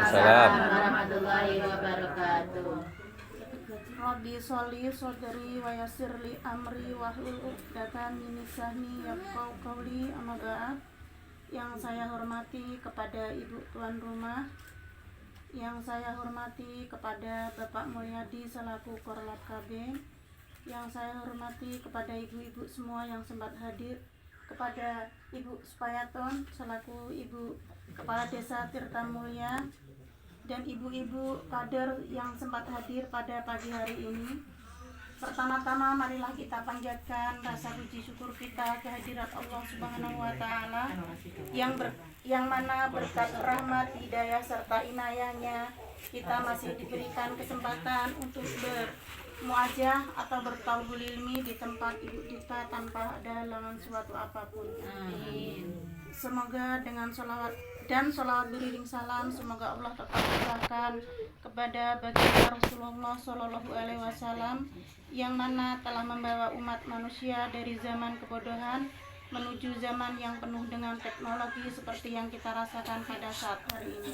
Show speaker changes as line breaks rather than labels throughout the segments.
Waalaikumsalam
warahmatullahi wabarakatuh.
Rabbi sholli sodri wa yassirli amri wahlul 'uqdatam min lisani yafqahu qawli. Amma ba'd. Yang saya hormati kepada Ibu Tuan Rumah, yang saya hormati kepada Bapak Mulyadi selaku Korlap KB, yang saya hormati kepada ibu-ibu semua yang sempat hadir, kepada Ibu Supayaton selaku Ibu Kepala Desa Tirtamulya, dan ibu-ibu kader yang sempat hadir pada pagi hari ini. Pertama-tama marilah kita panjatkan rasa puji syukur kita kehadirat Allah Subhanahu wa taala yang mana berkat rahmat, hidayah serta inayahnya kita masih diberikan kesempatan untuk bermuajah atau bertaubul ilmi di tempat Ibu kita tanpa ada halangan suatu apapun. Amin. Semoga dengan sholawat beriring salam, semoga Allah tetap melimpahkan kepada baginda Rasulullah Shallallahu Alaihi Wasallam yang mana telah membawa umat manusia dari zaman kebodohan menuju zaman yang penuh dengan teknologi seperti yang kita rasakan pada saat hari ini.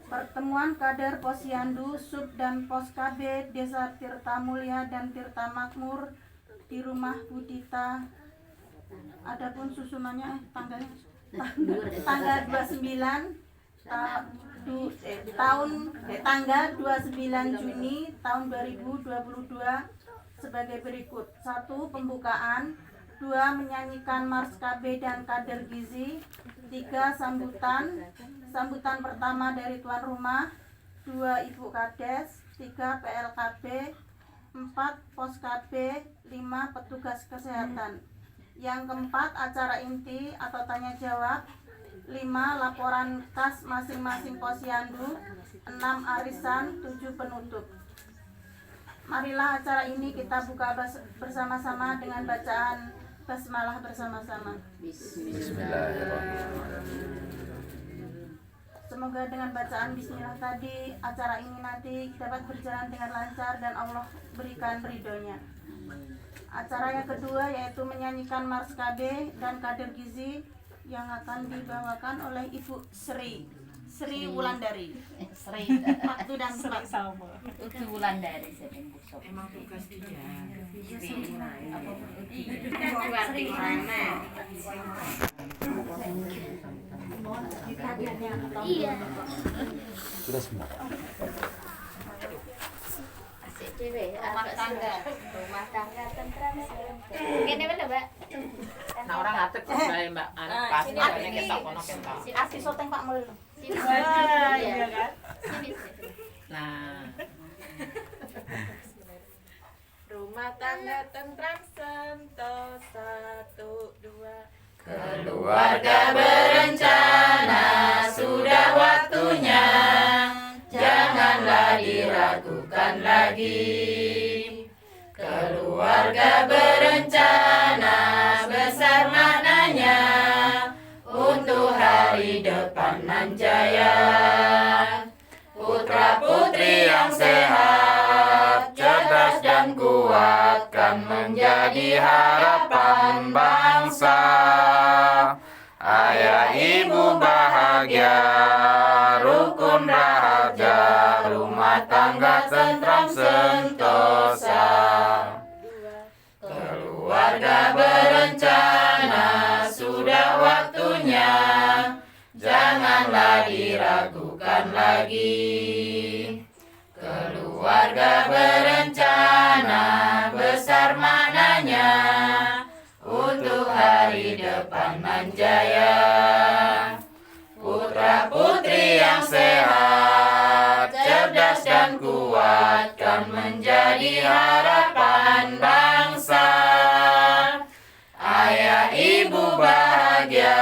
Pertemuan kader Posyandu, Sub dan Pos KB Desa Tirtamulya dan Tirta Makmur di rumah Budita. Adapun susunannya tanggal 29 tanggal 29 Juni tahun 2022 sebagai berikut. 1. Pembukaan. 2. Menyanyikan Mars KB dan kader gizi. 3. Sambutan pertama dari tuan rumah. 2. Ibu Kades. 3. PLKB. 4. Pos KB. 5. Petugas kesehatan. Yang keempat, acara inti atau tanya jawab. 5. Laporan khas masing-masing posyandu. 6. Arisan. 7. Penutup. Marilah acara ini kita buka bersama-sama dengan bacaan basmalah bersama-sama.
Bismillahirrahmanirrahim.
Semoga dengan bacaan bismillah tadi acara ini nanti dapat berjalan dengan lancar dan Allah berikan ridhonya. Acara yang kedua yaitu menyanyikan Mars KB dan kader gizi yang akan dibawakan oleh Ibu Sri Wulandari. Waktu dan tempat
Sama. Itu Wulandari
Emang tugas dia.
Iya.
Sudah semua.
Rumah tangga tentram. Gini mana, Mbak?
Nah orang ngatek kok Mbak. Pas ini kita kono kita.
Asih soteng Pak Mul.
Sini.
Iya kan?
Sini.
Nah. Rumah tangga tentram sentosa 1 2.
Keluarga berencana, sudah waktunya, janganlah diragukan lagi. Keluarga berencana, besar maknanya, untuk hari depan nan jaya. Putra-putri yang sehat, cerdas dan kuat, kan menjadi harapan bangsa. Ayah ibu bahagia, rukun rahaja, rumah tangga tentram sentosa. Keluarga berencana, sudah waktunya, janganlah diragukan lagi. Keluarga berencana, besar maknanya, untuk hari depan nan jaya. Putra-putri yang sehat, cerdas dan kuat, kan menjadi harapan bangsa. Ayah ibu bahagia,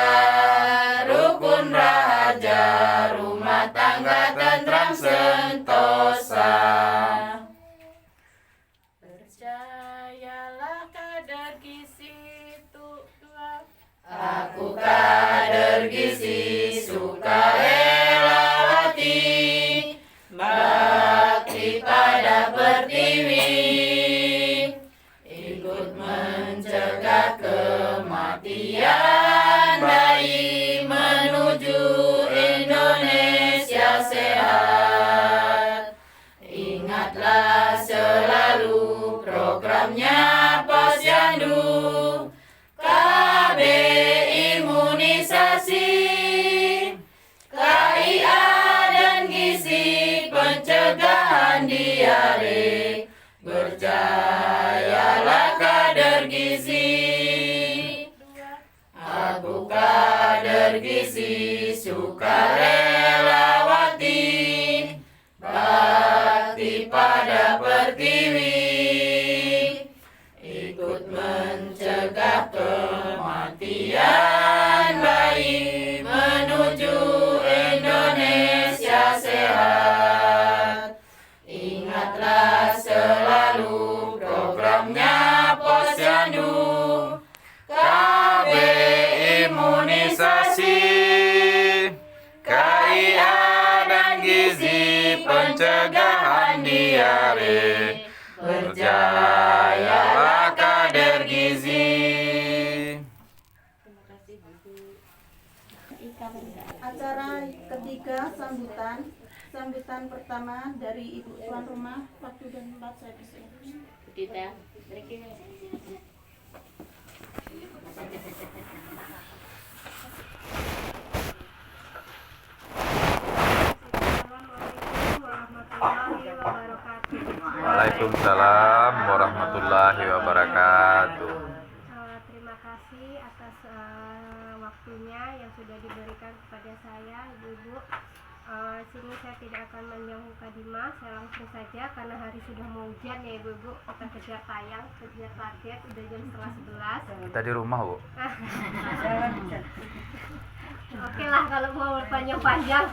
rukun rahaja, rumah tangga tentram sentosa.
Percayalah kader gizi itu 2.
Aku kader gizi, sukarelawati, bakti pada pertiwi, ikut mencegah kematian bayi menuju Indonesia. bergizi, sukarelawati, bakti pada pertiwi, ikut mencegah kematian bayi menuju Indonesia sehat. Ingatlah selalu programnya Posyandu, KB imunisasi, KIA dan gizi, pencegahan diare, berjayalah kader gizi.
Acara ketiga sambutan pertama dari Ibu Tuan Rumah. Waktu dan tempat saya persilakan.
Kita
Waalaikumsalam warahmatullahi wabarakatuh.
Terima kasih atas waktunya yang sudah diberikan kepada saya, Ibu-ibu. Sini saya tidak akan menjauh kadimah, saya langsung saja karena hari sudah mau hujan ya Ibu-ibu. Kita kejar tayang, kejar target, udah jam 11:30.
Kita di rumah, Bu.
Oke lah kalau mau panjang-panjang.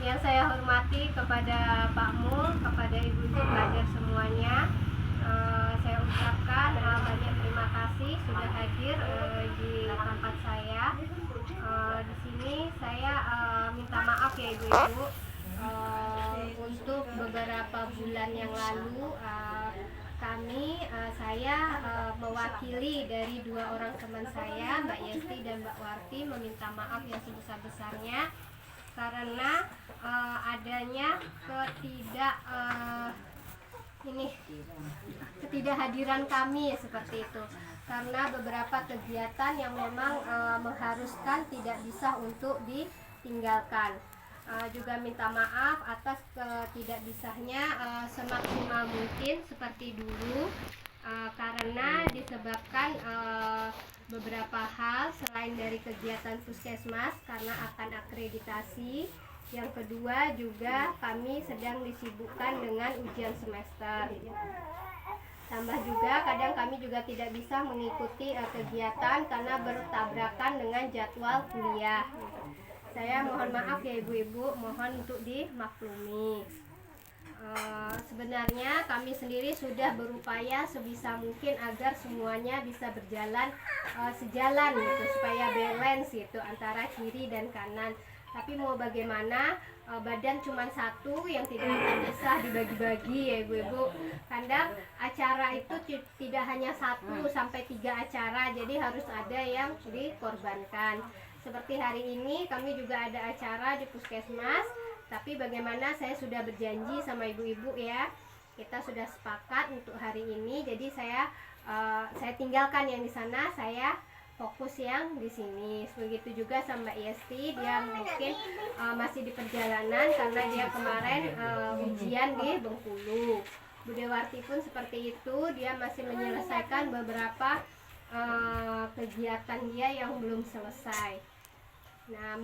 Yang saya hormati kepada Pak Mul, kepada ibu-ibu pelajar semuanya, saya ucapkan banyak terima kasih sudah hadir di tempat saya. Di sini saya minta maaf ya ibu-ibu, untuk beberapa bulan yang lalu saya mewakili dari dua orang teman saya, Mbak Yesti dan Mbak Warti, meminta maaf yang sebesar-besarnya karena adanya ketidakhadiran kami seperti itu, karena beberapa kegiatan yang memang mengharuskan tidak bisa untuk ditinggalkan. Juga minta maaf atas tidak bisanya semaksimal mungkin seperti dulu, karena disebabkan beberapa hal selain dari kegiatan puskesmas karena akan akreditasi. Yang kedua juga kami sedang disibukkan dengan ujian semester. Tambah juga kadang kami juga tidak bisa mengikuti kegiatan karena bertabrakan dengan jadwal kuliah. Saya mohon maaf ya ibu-ibu, mohon untuk dimaklumi. Sebenarnya kami sendiri sudah berupaya sebisa mungkin agar semuanya bisa berjalan sejalan gitu, supaya balance gitu antara kiri dan kanan. Tapi mau bagaimana, badan cuma satu yang tidak akan bisa dibagi-bagi ya ibu-ibu. Kadang acara itu tidak hanya 1 sampai 3 acara, jadi harus ada yang dikorbankan. Seperti hari ini kami juga ada acara di puskesmas, tapi bagaimana saya sudah berjanji sama ibu-ibu ya, kita sudah sepakat untuk hari ini. Jadi saya tinggalkan yang di sana, saya fokus yang di sini. Begitu juga sama Mbak Yesti, dia mungkin masih di perjalanan karena dia kemarin ujian di Bengkulu. Bu Dewarti pun seperti itu, dia masih menyelesaikan beberapa kegiatan dia yang belum selesai. Nah,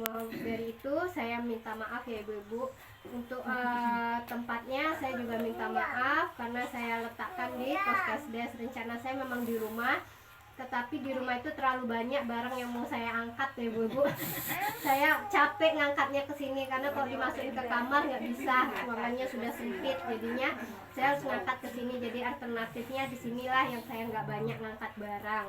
dari itu saya minta maaf ya ibu-ibu. Untuk tempatnya saya juga minta maaf karena saya letakkan di Puskesdes. Rencana saya memang di rumah, tetapi di rumah itu terlalu banyak barang yang mau saya angkat ya ibu-ibu. Saya capek ngangkatnya ke sini karena kalau dimasukin ke kamar nggak bisa, ruangannya sudah sempit, jadinya saya harus ngangkat ke sini. Jadi alternatifnya di sinilah yang saya nggak banyak ngangkat barang.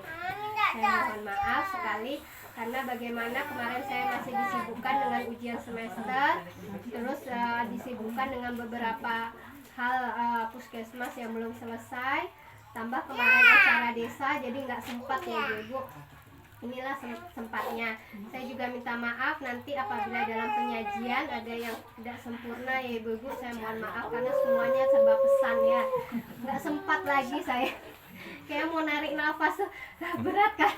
Saya mohon maaf sekali karena bagaimana kemarin saya masih disibukkan dengan ujian semester, terus disibukkan dengan beberapa hal puskesmas yang belum selesai, tambah kemarin acara desa, jadi nggak sempat ya ibu-ibu. Inilah sempatnya. Saya juga minta maaf nanti apabila dalam penyajian ada yang tidak sempurna ya ibu-ibu, saya mohon maaf karena semuanya serba pesan ya, nggak sempat lagi saya. Kayak mau narik nafas berat kan.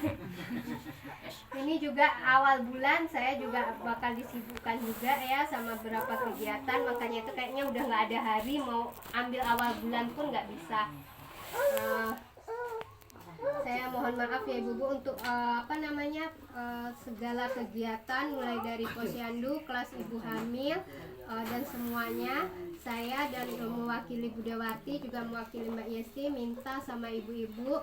Ini juga awal bulan saya juga bakal disibukkan juga ya sama beberapa kegiatan, makanya itu kayaknya udah nggak ada hari mau ambil awal bulan pun nggak bisa. saya mohon maaf ya Ibu untuk segala kegiatan mulai dari posyandu, kelas ibu hamil dan semuanya. Saya dan mewakili Budawati juga mewakili Mbak Yesti minta sama ibu-ibu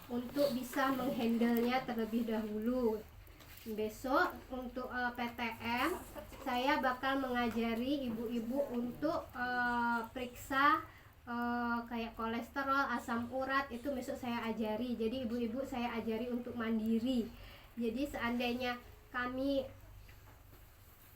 untuk bisa menghandle-nya terlebih dahulu. Besok untuk PTM saya bakal mengajari ibu-ibu untuk periksa kayak kolesterol, asam urat, itu besok saya ajari. Jadi ibu-ibu saya ajari untuk mandiri. Jadi seandainya kami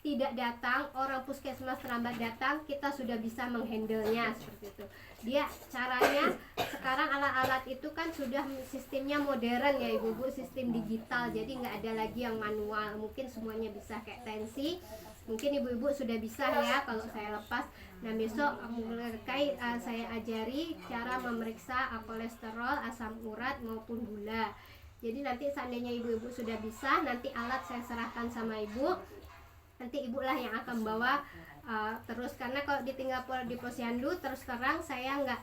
tidak datang, orang puskesmas terlambat datang, kita sudah bisa menghandle-nya seperti itu. Dia caranya sekarang alat-alat itu kan sudah sistemnya modern ya ibu-ibu, sistem digital, jadi nggak ada lagi yang manual. Mungkin semuanya bisa kayak tensi, mungkin ibu-ibu sudah bisa ya kalau saya lepas. Nah besok mulai saya ajari cara memeriksa kolesterol, asam urat maupun gula. Jadi nanti seandainya ibu-ibu sudah bisa, nanti alat saya serahkan sama ibu. Nanti ibulah yang akan bawa terus, karena kalau ditinggal di posyandu terus terang saya nggak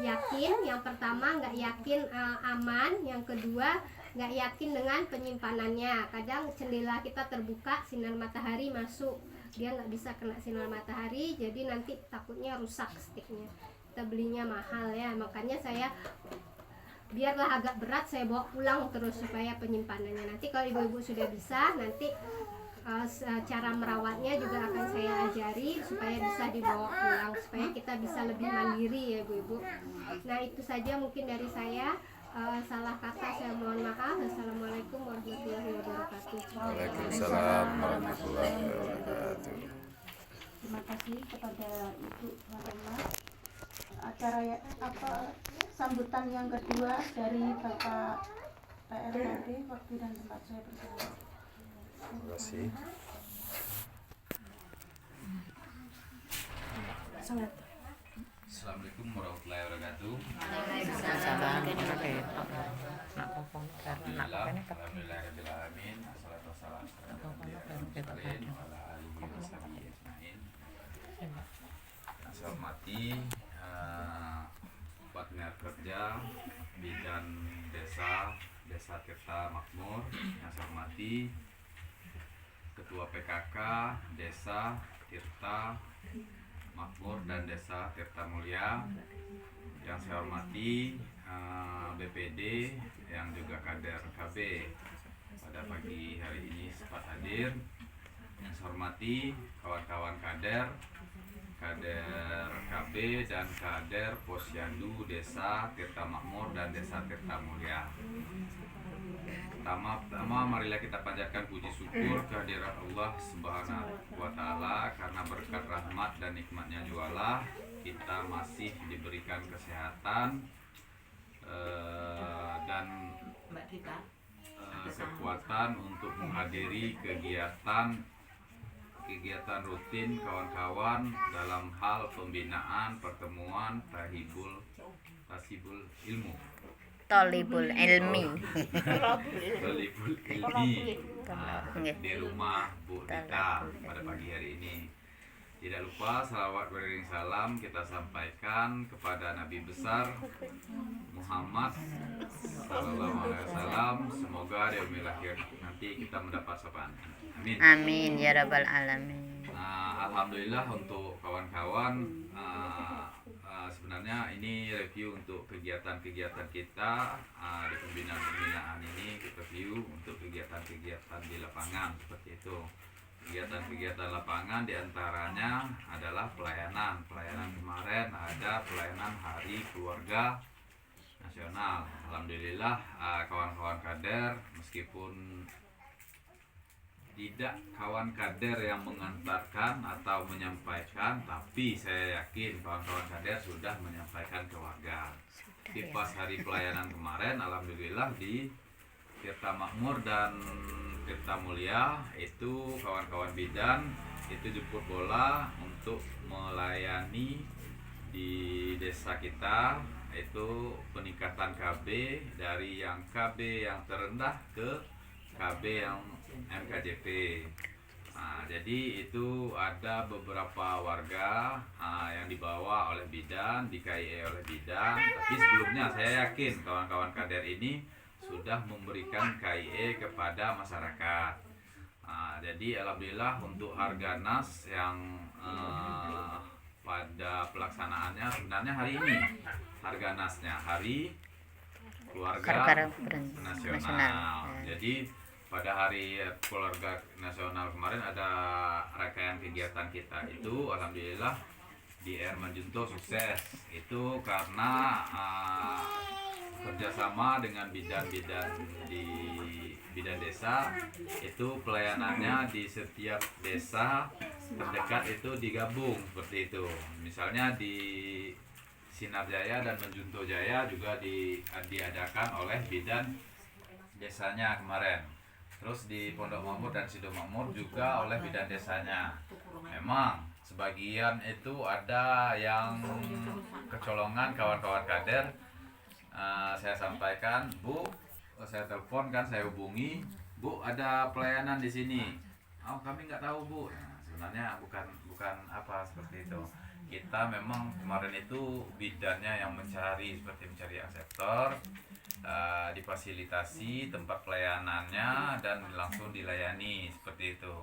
yakin. Yang pertama nggak yakin aman, yang kedua nggak yakin dengan penyimpanannya. Kadang jendela kita terbuka, sinar matahari masuk, dia nggak bisa kena sinar matahari, jadi nanti takutnya rusak stiknya. Kita belinya mahal ya, makanya saya biarlah agak berat saya bawa pulang terus supaya penyimpanannya. Nanti kalau ibu-ibu sudah bisa, nanti cara merawatnya juga akan saya ajari supaya bisa dibawa pulang, supaya kita bisa lebih mandiri ya ibu-ibu. Nah itu saja mungkin dari saya. Salah kata saya mohon maaf. Assalamualaikum warahmatullahi wabarakatuh.
Waalaikumsalam warahmatullahi wabarakatuh.
Terima kasih kepada Ibu Fatima. Acara sambutan yang kedua dari Bapak PRT, waktu dan tempat saya bersalah.
Terima kasih.
Assalamualaikum warahmatullahi wabarakatuh. Alhamdulillahirrahmanirrahim. Assalatu wassalamu ala alihi washabihi ajmain. Yang saya hormati partner kerja Bidan Desa Tirta Makmur. Yang saya hormati Ketua PKK Desa Tirta Makmur dan Desa Tirta Mulia. Yang saya hormati BPD yang juga kader KB pada pagi hari ini sempat hadir. Yang saya hormati kawan-kawan kader KB dan kader Posyandu Desa Tirta Makmur dan Desa Tirta Mulia. Pertama marilah kita panjatkan puji syukur kehadirat Allah Subhanahu wa Ta'ala, karena berkat rahmat dan nikmatnya jualah kita masih diberikan kesehatan dan kekuatan untuk menghadiri kegiatan rutin kawan-kawan dalam hal pembinaan pertemuan Tasibul Ilmu.
Tolibul ilmi.
Tolibul ilmi di rumah Bu Dita pada pagi hari ini. Tidak lupa salawat beriring salam kita sampaikan kepada Nabi besar Muhammad sallallahu alaihi wasallam. Semoga di yaumil akhir nanti kita mendapat sapaan. Amin.
Amin ya rabbal alamin.
Alhamdulillah untuk kawan-kawan, sebenarnya ini review untuk kegiatan-kegiatan kita di pembinaan ini, kita review untuk kegiatan-kegiatan di lapangan seperti itu. Kegiatan-kegiatan lapangan diantaranya adalah pelayanan kemarin ada pelayanan Hari Keluarga Nasional. Alhamdulillah kawan-kawan kader, meskipun tidak kawan kader yang mengantarkan atau menyampaikan, tapi saya yakin kawan-kawan kader sudah menyampaikan ke warga. Di pas hari pelayanan kemarin, alhamdulillah di Tirta Makmur dan Tirta Mulia itu kawan-kawan bidan itu jemput bola untuk melayani di desa kita, itu peningkatan KB dari yang KB yang terendah ke KB yang MKJP. Jadi itu ada beberapa warga yang dibawa oleh bidan, di KIE oleh bidan. Tapi sebelumnya saya yakin kawan-kawan kader ini sudah memberikan KIE kepada masyarakat. Jadi alhamdulillah untuk harga nas yang pada pelaksanaannya sebenarnya hari ini harga nasnya hari keluarga nasional. Jadi pada hari keluarga nasional kemarin ada rangkaian kegiatan kita itu alhamdulillah di Air Manjunto sukses. Itu karena kerjasama dengan bidan-bidan di bidan desa, itu pelayanannya di setiap desa terdekat itu digabung seperti itu. Misalnya di Sinar Jaya dan Manjunto Jaya juga diadakan oleh bidan desanya kemarin. Terus di Pondok Makmur dan Sido Makmur juga oleh bidan desanya. Memang sebagian itu ada yang kecolongan kawan-kawan kader. Saya sampaikan, Bu, saya telepon kan, saya hubungi, Bu, ada pelayanan di sini. Oh, kami nggak tahu, Bu. Nah, sebenarnya bukan apa seperti itu. Kita memang kemarin itu bidannya yang mencari akseptor, difasilitasi tempat pelayanannya dan langsung dilayani seperti itu.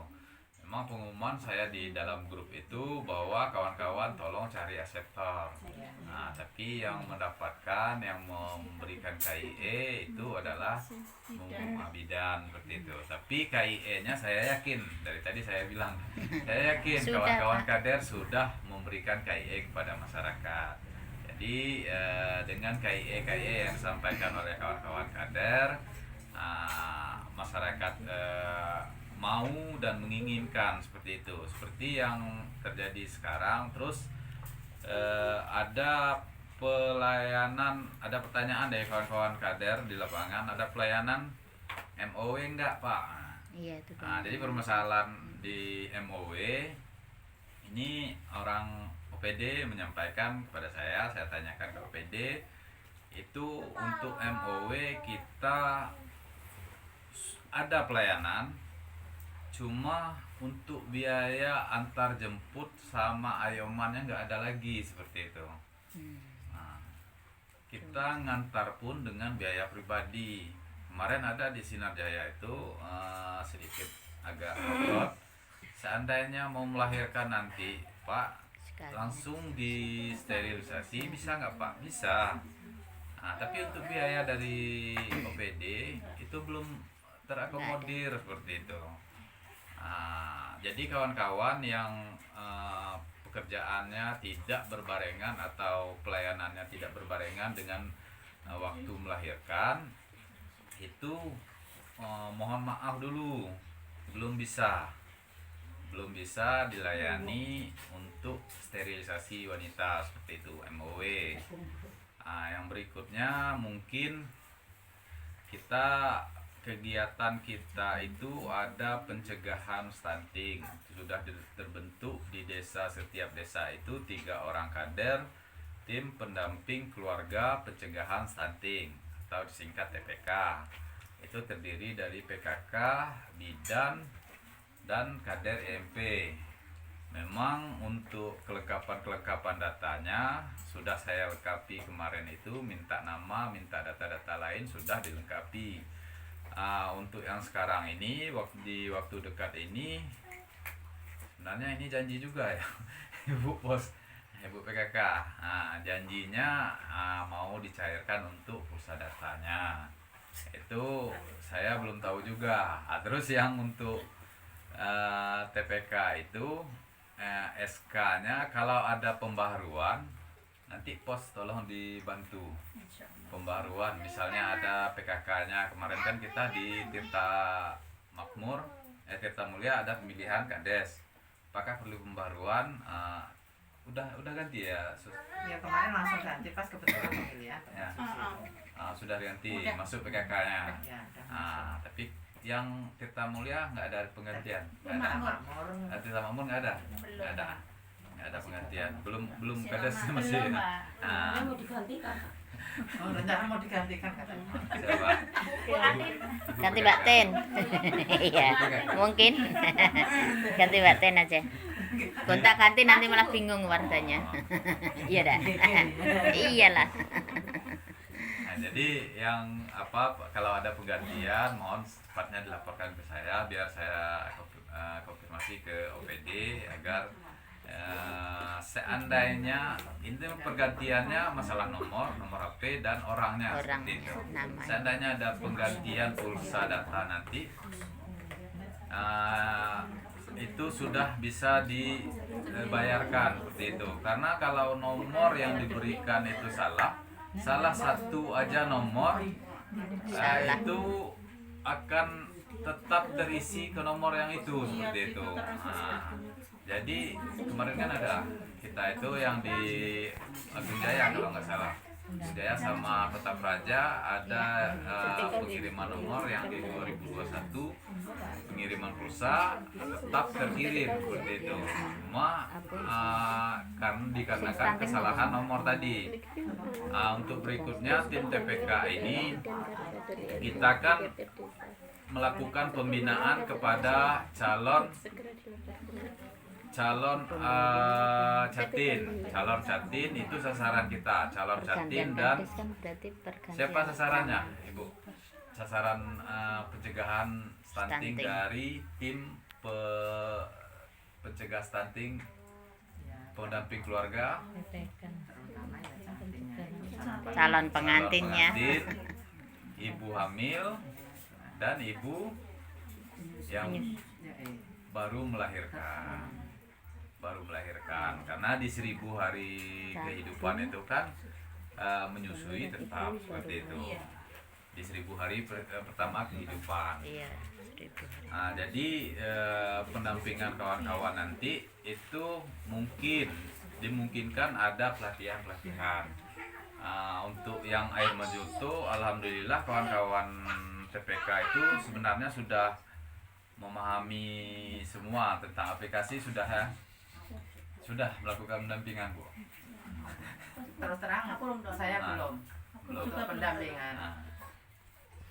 Memang pengumuman saya di dalam grup itu bahwa kawan-kawan tolong cari akseptor. Nah, tapi yang mendapatkan, yang memberikan KIE itu adalah bidan seperti itu. Tapi KIE-nya saya yakin, dari tadi saya bilang, saya yakin kawan-kawan kader sudah memberikan KIE kepada masyarakat. Jadi dengan KIE yang disampaikan oleh kawan-kawan kader, masyarakat mau dan menginginkan seperti itu, seperti yang terjadi sekarang. Terus ada pelayanan, ada pertanyaan dari kawan-kawan kader di lapangan, ada pelayanan MOW enggak, Pak?
Iya, itu
Jadi permasalahan di MOW ini, orang OPD menyampaikan kepada saya tanyakan ke OPD, itu untuk MOW kita ada pelayanan, cuma untuk biaya antar jemput sama ayomannya nggak ada lagi seperti itu. Nah, kita ngantar pun dengan biaya pribadi. Kemarin ada di Sinar Jaya itu sedikit agak repot. Seandainya mau melahirkan nanti, Pak, langsung disterilisasi bisa nggak, Pak? Bisa. Nah, tapi untuk biaya dari OPD itu belum terakomodir seperti itu. Jadi kawan-kawan yang pekerjaannya tidak berbarengan atau pelayanannya tidak berbarengan dengan waktu melahirkan, itu mohon maaf dulu, belum bisa dilayani untuk sterilisasi wanita seperti itu, MOW. Yang berikutnya mungkin kegiatan kita itu ada pencegahan stunting. Sudah terbentuk di desa, setiap desa itu 3 orang kader tim pendamping keluarga pencegahan stunting atau disingkat TPK. Itu terdiri dari PKK, bidan, dan kader EMP. Memang untuk kelengkapan datanya sudah saya lengkapi kemarin itu, minta nama, minta data-data lain sudah dilengkapi. Untuk yang sekarang ini, di waktu dekat ini, sebenarnya ini janji juga ya Ibu PKK. Janjinya mau dicairkan untuk pulsa datanya. Itu saya belum tahu juga. Terus yang untuk TPK itu SK-nya kalau ada pembaharuan, nanti pos tolong dibantu pembaharuan. Misalnya ada PKK-nya, kemarin kan kita di Tirta Makmur, Tirta Mulia ada pemilihan Kades. Apakah perlu pembaharuan? Udah ganti ya?
Ya kemarin langsung ganti pas kebetulan pemilihan.
Ya. Sudah ganti, masuk PKK-nya. Tapi yang Tirta Mulia nggak ada penggantian. Nggak ada. Tirta Makmur nggak ada. Nggak ada penggantian. Belum Kades masih.
Mau digantikan.
Rencana mau digantikan katanya.
Siapa?
ganti Mbak Ten. Iya, mungkin ganti Mbak Ten aja. Gonta ganti nanti malah bingung warganya. Iya dah. Iyalah.
Jadi Jadi yang apa kalau ada penggantian mohon secepatnya dilaporkan ke saya biar saya konfirmasi ke OPD agar seandainya ini pergantiannya masalah nomor HP dan orangnya
Orang,
seperti itu.
namanya.
Seandainya ada penggantian pulsa data nanti itu sudah bisa dibayarkan seperti itu. Karena kalau nomor yang diberikan itu salah satu aja nomor
Salah.
itu akan tetap terisi ke nomor yang itu seperti itu. Jadi kemarin kan ada kita itu yang di Agung Jaya kalau nggak salah. Jaya sama Kota Praja ada pengiriman nomor yang di 2021 pengiriman pulsa tetap terkirim seperti itu. Cuma karena dikarenakan kesalahan nomor tadi. Untuk berikutnya tim TPK ini kita kan melakukan pembinaan kepada calon Catin itu sasaran kita, calon Catin dan
kan berarti pergantian.
siapa sasarannya, Ibu? Sasaran pencegahan stunting
Stunting.
dari tim pencegah stunting pendamping keluarga,
Calon pengantinnya.
pengantin, ibu hamil dan ibu yang baru melahirkan karena di 1000 hari kehidupan itu kan menyusui tetap seperti itu di 1000 hari pertama kehidupan.
Iya, 1000.
Jadi pendampingan kawan-kawan nanti itu dimungkinkan ada pelatihan untuk yang air majuto. Alhamdulillah kawan-kawan TPK itu sebenarnya sudah memahami semua tentang aplikasi sudah melakukan pendampingan, Bu.
Terus terang saya belum untuk pendampingan.
Nah,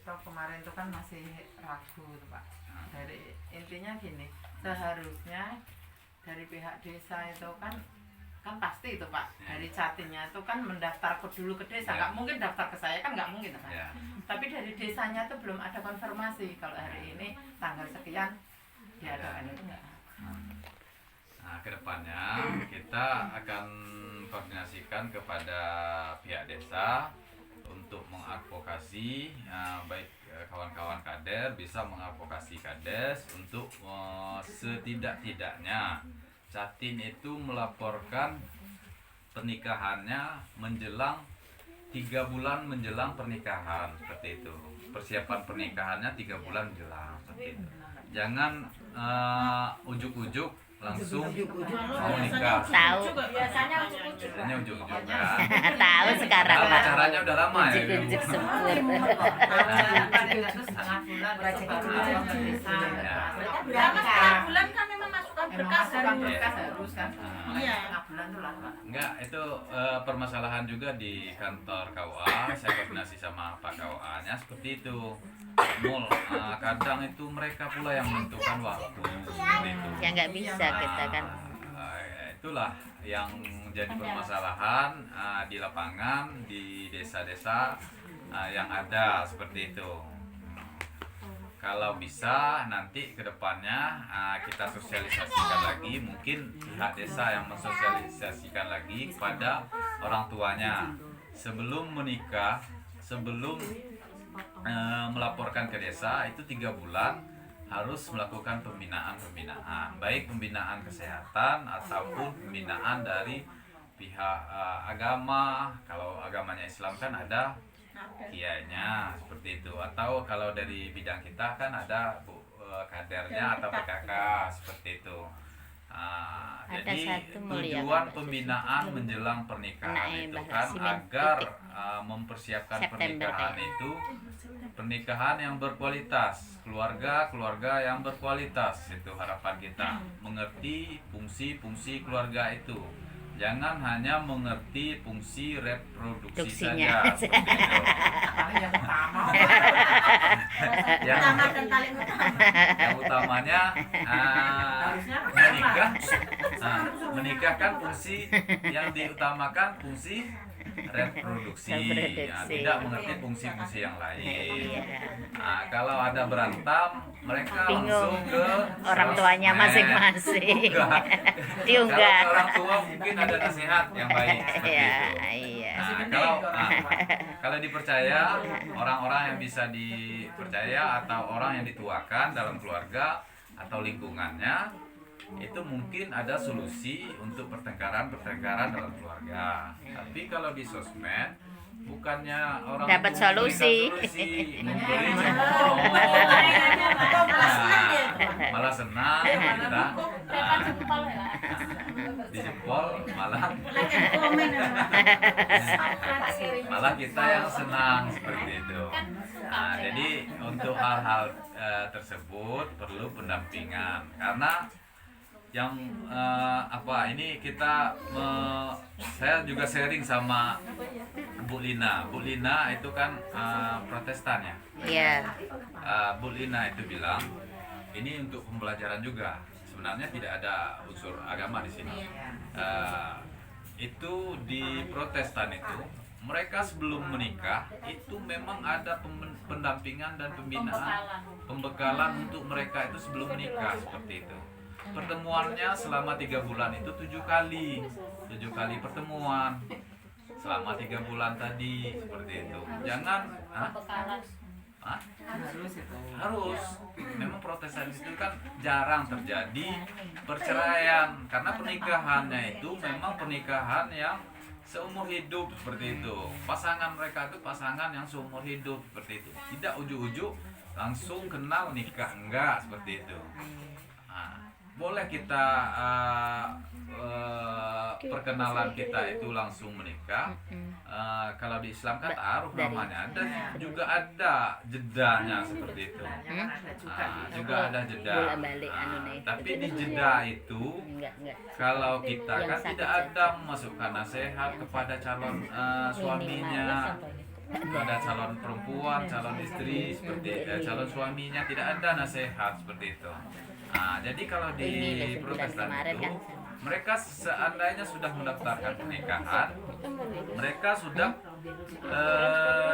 Toh kemarin itu kan masih ragu tuh, Pak. Dari intinya gini, seharusnya dari pihak desa itu kan pasti itu, Pak. Dari Catinnya itu kan mendaftar dulu ke desa, nggak mungkin daftar ke saya kan nggak mungkin, Pak.
ya.
Tapi dari desanya tuh belum ada konfirmasi kalau hari ini tanggal sekian diadakan itu enggak.
Nah, kedepannya kita akan koordinasikan kepada pihak desa untuk mengadvokasi, baik kawan-kawan kader bisa mengadvokasi kades untuk setidak-tidaknya Catin itu melaporkan pernikahannya menjelang 3 bulan menjelang pernikahan seperti itu. Persiapan pernikahannya 3 bulan menjelang seperti itu. Jangan ujuk-ujuk langsung mau nikah.
Tahu.
Biasanya
Biasanya ujuk-ujuk kan.
Tahu sekarang,
Kalau
Pak.
caranya udah lama ya.
Ujuk-ujuk sempur.
Terus setengah bulan baru ke desa.
Selama setengah bulan kan memang masukkan berkas
Memang
dari
berkas harus kan.
Iya.
Setengah bulan tuh lama.
Enggak, itu permasalahan juga di kantor KUA. Saya koordinasi sama Pak KUA-nya seperti itu. Kadang itu mereka pula yang menentukan waktu seperti itu.
Ya nggak bisa kita kan.
Itulah yang jadi permasalahan di lapangan, di desa-desa yang ada seperti itu. Kalau bisa nanti ke depannya kita sosialisasikan lagi, mungkin pihak desa yang mensosialisasikan lagi kepada orang tuanya sebelum menikah, sebelum melaporkan ke desa itu 3 bulan harus melakukan pembinaan, baik pembinaan kesehatan ataupun pembinaan dari pihak agama. Kalau agamanya Islam kan ada kiainya seperti itu, atau kalau dari bidang kita kan ada kadernya atau PKK seperti itu.
Ada
Jadi
satu mulia
tujuan
Bapak
pembinaan menjelang pernikahan
Anak
itu
Mbah
kan
Nasimin
agar
titik.
mempersiapkan
September
pernikahan
ya.
itu pernikahan yang berkualitas, keluarga yang berkualitas, itu harapan kita. Mengerti fungsi-fungsi keluarga itu. Jangan hanya mengerti fungsi reproduksi
Duksinya.
saja. seperti itu.
Paling yang utama.
yang,
utama dan paling utama.
yang utamanya
Harusnya
menikah menikah kan fungsi yang diutamakan fungsi reproduksi, ya,
Reproduksi.
tidak mengerti fungsi-fungsi yang lain.
Iya.
Nah, kalau ada berantem, mereka
Bingung.
langsung ke
Orang tuanya
sosmed.
masing-masing.
Enggak.
Diunggah.
Kalau orang tua mungkin ada nasihat yang baik seperti
Iya,
itu.
iya.
Kalau dipercaya, orang-orang yang bisa dipercaya atau orang yang dituakan dalam keluarga atau lingkungannya, itu mungkin ada solusi untuk pertengkaran-pertengkaran dalam keluarga. Tapi kalau di sosmed, bukannya orang
Dapat
itu
solusi.
memberi malah senang kita di jempol malah kita yang senang seperti itu. Nah, jadi untuk hal-hal tersebut perlu pendampingan, karena yang ini kita saya juga sharing sama Bu Lina. Bu Lina itu kan Protestan ya.
Iya.
Bu Lina itu bilang ini untuk pembelajaran juga. Sebenarnya tidak ada unsur agama di sini. Itu di Protestan itu mereka sebelum menikah itu memang ada pendampingan dan pembinaan, pembekalan untuk mereka itu sebelum menikah seperti itu. Pertemuannya selama 3 bulan itu 7 kali pertemuan selama 3 bulan tadi seperti itu. Jangan harus memang Protestan itu kan jarang terjadi perceraian, karena pernikahannya itu memang pernikahan yang seumur hidup seperti itu. Pasangan mereka itu pasangan yang seumur hidup seperti itu, tidak ujuk-ujuk langsung kenal nikah, enggak seperti itu. Boleh kita perkenalan kita itu langsung menikah. Kalau di Islam kan ta'aruf namanya, dan juga ada jedanya seperti itu. Juga ada jeda. Tapi di jeda itu kalau kita kan tidak ada memasukkan nasihat kepada calon suaminya, ada calon perempuan, calon istri seperti calon suaminya, tidak ada nasihat seperti itu. Nah, jadi kalau di Protestan itu mereka seandainya sudah mendaftarkan pernikahan, mereka sudah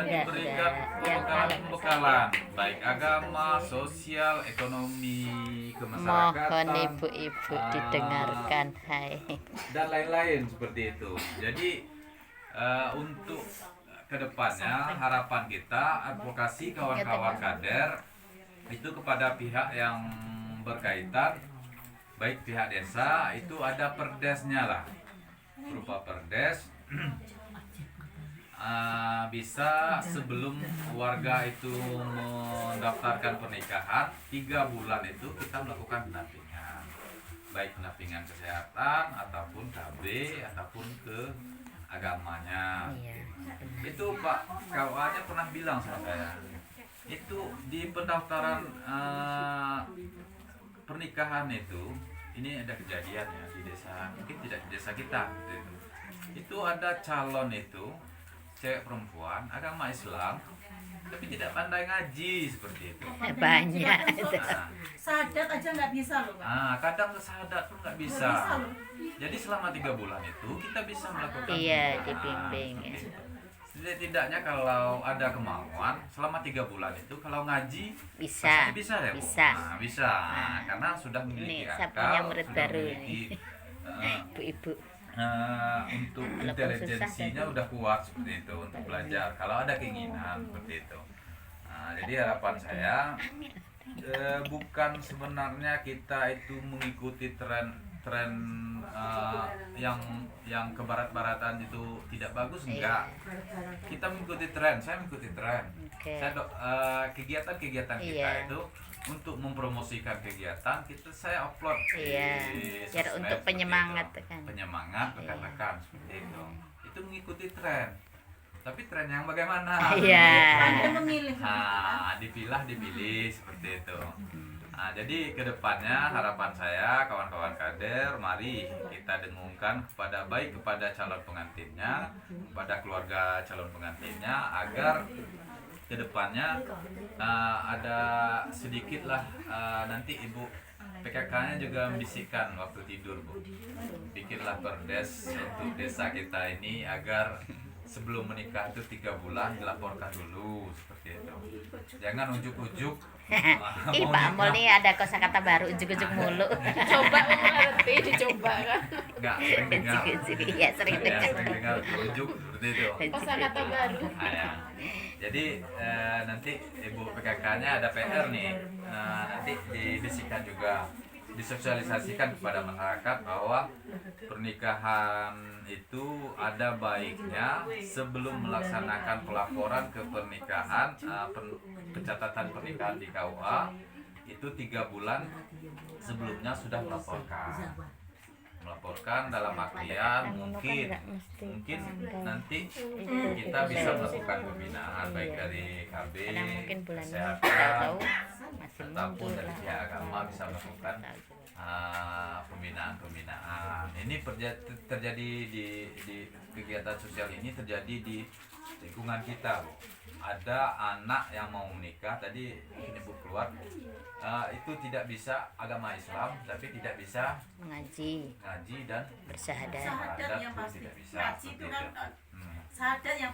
diberikan pembekalan baik agama, sosial, ekonomi, kemasyarakatan.
Mohon ibu-ibu didengarkan, hai.
Dan lain-lain seperti itu. Jadi untuk kedepannya harapan kita advokasi kawan-kawan kader itu kepada pihak yang berkaitan, baik pihak desa itu ada perdesnya lah, berupa perdes. Bisa sebelum warga itu mendaftarkan pernikahan 3 bulan itu kita melakukan pendampingan, baik pendampingan kesehatan ataupun KB ataupun ke agamanya. Itu Pak kawannya pernah bilang sama saya, itu di pendaftaran pernikahan ini ada kejadian ya di desa, mungkin tidak di desa kita gitu. Itu ada calon itu cewek perempuan agama Islam tapi tidak pandai ngaji seperti itu.
Banyak.
Sadat aja nggak bisa loh, Pak.
Kadang sadat pun nggak bisa. Jadi selama 3 bulan itu kita bisa melakukan
Iya,
pernikahan,
dibimbing.
seperti itu. Setidaknya kalau ada kemauan selama 3 bulan itu kalau ngaji
Bisa.
pasti bisa ya Bu?
Bisa.
Bisa. Karena sudah memiliki
Ini saya punya
akal,
murid
sudah
baru
memiliki,
ibu-ibu.
untuk
Walaupun
intelijensinya
susah,
udah kuat seperti itu untuk belajar kalau ada keinginan seperti itu. Jadi harapan saya bukan sebenarnya kita itu mengikuti tren yang ke barat-baratan itu tidak bagus, enggak. Kita mengikuti tren, saya mengikuti tren. Saya kegiatan-kegiatan kita itu untuk mempromosikan kegiatan saya upload di
Biar
sosmed
untuk
seperti
penyemangat
itu.
kan.
Penyemangat rekan-rekan seperti itu mengikuti tren, tapi tren yang bagaimana?
Pandai memilih.
Dipilih seperti itu. Jadi kedepannya harapan saya kawan-kawan kader, mari kita dengungkan baik kepada calon pengantinnya, kepada keluarga calon pengantinnya, agar kedepannya ada sedikit lah nanti ibu PKK-nya juga membisikkan waktu tidur Bu, bikinlah perdes untuk desa kita ini agar sebelum menikah itu 3 bulan dilaporkan dulu seperti itu, jangan ujuk-ujuk.
Ih Pak Amol nih ada kosakata baru ujuk-ujuk mulu.
Coba mengerti, dicoba kan.
Nggak, sering dengar.
Ujuk-ujuk, ya sering
Ya,
dengar.
sering dengar ujuk seperti itu.
Kosakata baru.
Nah, ya. Jadi nanti ibu PKK-nya ada PR nih. Nanti dibisikkan juga, disosialisasikan kepada masyarakat bahwa pernikahan itu ada baiknya sebelum melaksanakan pelaporan ke pernikahan, pencatatan pernikahan di KUA itu 3 bulan sebelumnya sudah melaporkan dalam artian mungkin nanti kita bisa melakukan pembinaan baik dari KB,
Kadang mungkin bulannya
kesehatan,
tahu masih
ataupun
mundur
dari
lah.
pihak agama bisa melakukan pembinaan. Ini terjadi di kegiatan sosial ini terjadi di lingkungan kita, Bu. Ada anak yang mau menikah, tadi ini Bu keluar, itu tidak bisa agama Islam, tapi tidak bisa
Mengaji,
ngaji dan
bersyahadat.
Syahadat yang
pun
pasti.
tidak bisa.
Ngaji itu
seperti
kan
itu.
syahadat yang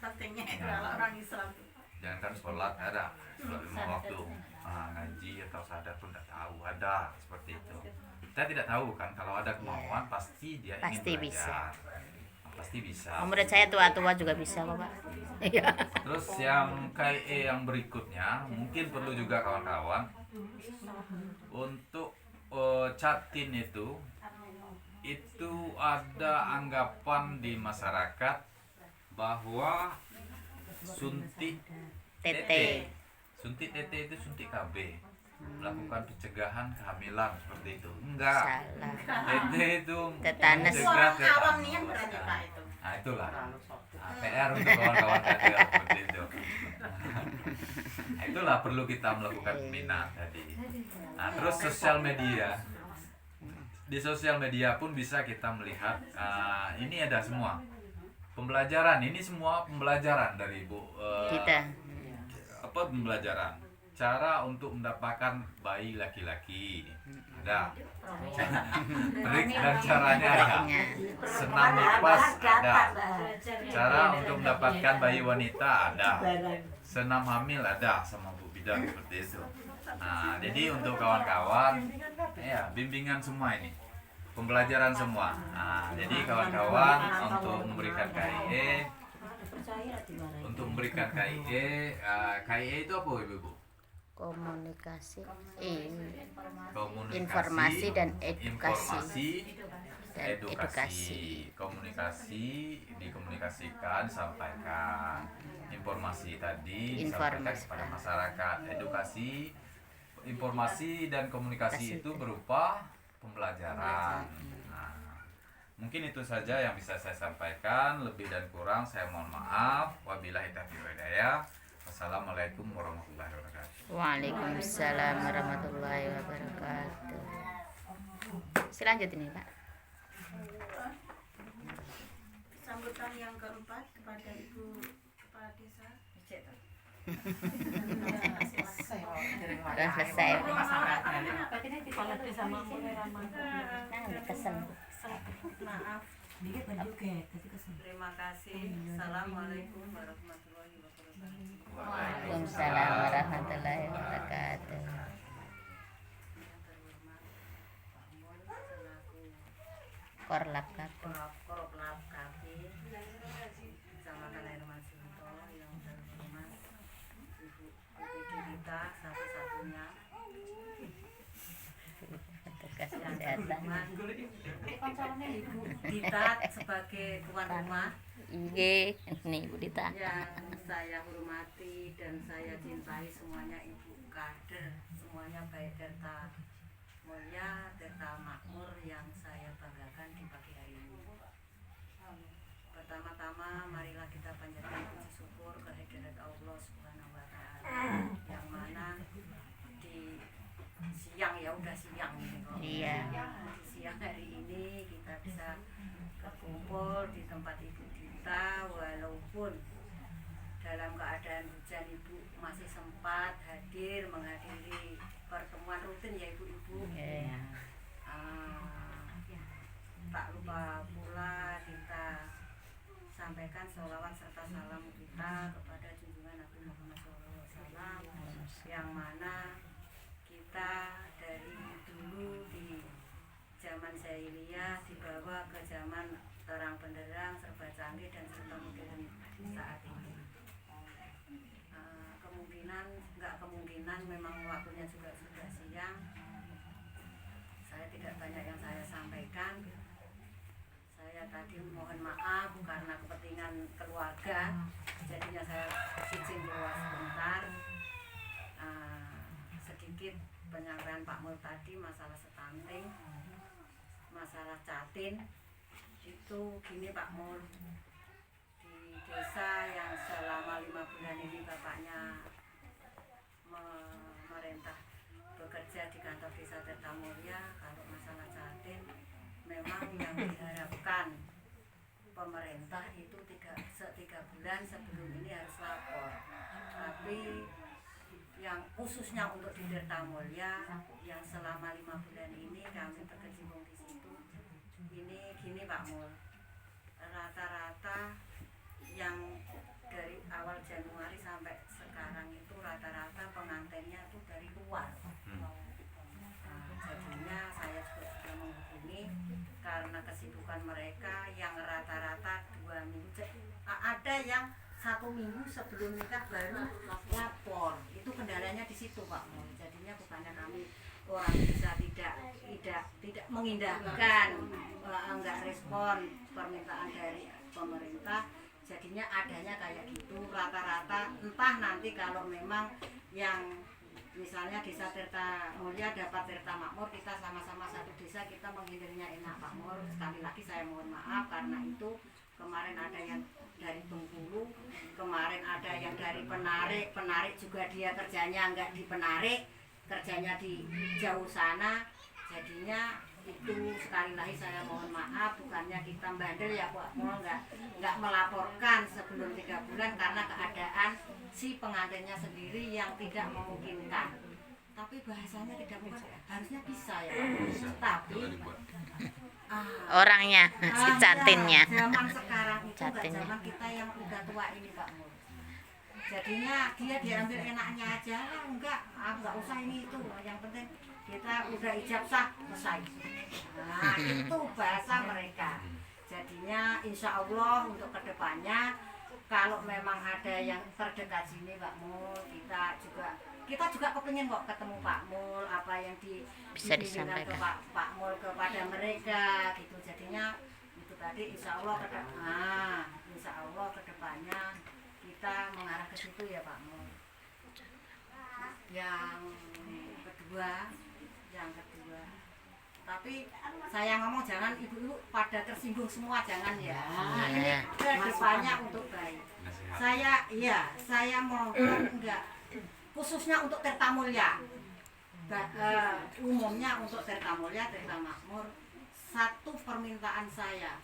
pentingnya itu kalau orang Islam.
Jangan kan sholat ada, sholat 5 waktu, ngaji atau sadar pun tidak tahu, ada seperti itu. Kita tidak tahu kan, kalau ada kemauan pasti dia
Pasti
ingin
bisa.
belajar. Pasti bisa.
Menurut saya tua-tua juga bisa kok Pak. Iya.
Terus yang KIE yang berikutnya mungkin perlu juga kawan-kawan untuk catin itu ada anggapan di masyarakat bahwa suntik
TT.
Suntik TT itu suntik KB, melakukan pencegahan kehamilan seperti itu. Enggak.
Salah.
TT itu
Tetanus.
Itu
mencegah
orang awam nih yang
tetanus.
berani Pak itu.
Nah itulah PR untuk kawan-kawan kader seperti itu. Nah, itulah perlu kita melakukan pembinaan tadi. Nah terus sosial media, di sosial media pun bisa kita melihat ini ada semua pembelajaran, ini semua pembelajaran dari Bu
Kita.
apa pembelajaran cara untuk mendapatkan bayi laki-laki ada, trik dan caranya ada,
Triknya.
senam lipas ada, cara untuk mendapatkan bayi wanita ada, senam hamil ada sama Bu Bidan seperti itu. Nah jadi untuk kawan-kawan ya bimbingan semua ini, pembelajaran semua. Nah jadi kawan-kawan untuk memberikan KIE, KIE itu apa Ibu?
Komunikasi,
Komunikasi,
informasi dan edukasi.
informasi,
Dan edukasi.
Komunikasi dikomunikasikan, sampaikan informasi tadi disampaikan
Informasi.
kepada masyarakat. Edukasi, informasi dan komunikasi
Kasih.
itu berupa pembelajaran. Nah, mungkin itu saja yang bisa saya sampaikan. Lebih dan kurang saya mohon maaf. Wabillahi taufiq wal hidayah. Wassalamualaikum warahmatullahi wabarakatuh.
Waalaikumsalam warahmatullahi wabarakatuh. Selanjut ini Pak.
Sambutan yang keempat kepada Ibu Kepala Desa.
Sudah selesai. Nah, pesen.
Maaf. Terima kasih. Assalamualaikum warahmatullahi wabarakatuh.
Waalaikumsalam warahmatullahi wabarakatuh.
Yang terhormat Pak Mul selaku
Korlap kabeh.
Korlap KB Kecamatan Air Masinto, yang terhormat Ibu BPD kita satu-satunya,
Petugas
yang
kesehatan.
terhormat Ibu Dita sebagai tuan rumah,
Iya, nih Bu Dita.
yang saya hormati dan saya cintai semuanya ibu kader, semuanya baik Tirta Mulia, Tirta Makmur yang saya banggakan di pagi hari ini. Pertama-tama marilah kita panjatkan puji syukur kehadirat Allah Subhanahu wa taala, yang mana di siang, ya udah siang ini kok.
Iya.
Di siang hari ini kita bisa berkumpul di tempat Ibu Dita, walaupun
dalam keadaan hujan Ibu masih sempat menghadiri pertemuan rutin ya Ibu-ibu. Tak lupa pula kita sampaikan sholawat serta salam kita kepada junjungan Nabi Muhammad SAW, yang mana kita dari dulu di zaman jahiliyah dibawa ke zaman terang benderang, serba canggih dan serba modern saat ini. Kemungkinan memang waktunya juga sudah siang. Saya tidak banyak yang saya sampaikan. Saya tadi mohon maaf karena kepentingan keluarga, jadinya saya izin keluar sebentar. Sedikit penyampaian Pak Mul tadi masalah stunting, masalah catin. Itu gini Pak Mul, di desa yang selama 5 bulan ini bapaknya memerintah bekerja di kantor desa Tirtamulya, kalau masalah catin memang yang diharapkan pemerintah itu 3 bulan sebelum ini harus lapor. Tapi yang khususnya untuk di Tirtamulya yang selama 5 bulan ini kami berkecimpung di situ, ini gini Pak Mul, rata-rata yang dari awal Januari sampai sekarang itu rata-rata pengantinnya itu dari luar. Jadinya saya juga sudah menghubungi karena kesibukan mereka yang rata-rata 2 minggu, ada yang 1 minggu sebelum nikah baru lapor. Itu kendalanya di situ Pak Mul. Jadinya bukannya kami orang bisa tidak mengindahkan, enggak respon permintaan dari pemerintah, jadinya adanya kayak gitu rata-rata. Entah nanti kalau memang yang misalnya desa Tirtamulya dapat Tirta Makmur, kita sama-sama satu desa, kita menghindarinya enak Pak Mul. Sekali lagi saya mohon maaf karena itu kemarin ada yang dari Bengkulu, kemarin ada yang dari Penarik juga dia kerjanya enggak di Penarik, kerjanya di jauh sana. Jadinya itu sekali lagi saya mohon maaf, bukannya kita bandel ya Pak Mul, enggak melaporkan sebelum 3 bulan karena keadaan si pengantinnya sendiri yang tidak memungkinkan. Tapi bahasanya tidak mungkin, harusnya bisa ya Pak Mul. Tapi
orangnya, si catinnya.
Ya, zaman sekarang itu enggak zaman kita yang udah tua ini Pak Mul. Jadinya dia diambil enaknya aja, enggak usah ini itu, yang penting kita udah ijab sah selesai. Nah itu bahasa mereka. Jadinya insya Allah untuk kedepannya kalau memang ada yang terdekat sini Pak Mul, kita juga kepingin kok ketemu Pak Mul, apa yang
bisa disampaikan
ke Pak Mul kepada mereka gitu. Jadinya itu tadi insya Allah kedepannya kita mengarah ke situ ya Pak Mul. Yang kedua, tapi saya ngomong jangan ibu-ibu pada tersinggung semua, jangan ya. Ini kedepannya untuk baik. Saya mohon enggak khususnya untuk Tirtamulya, umumnya untuk Tirtamulya, Tirta Makmur, satu permintaan saya,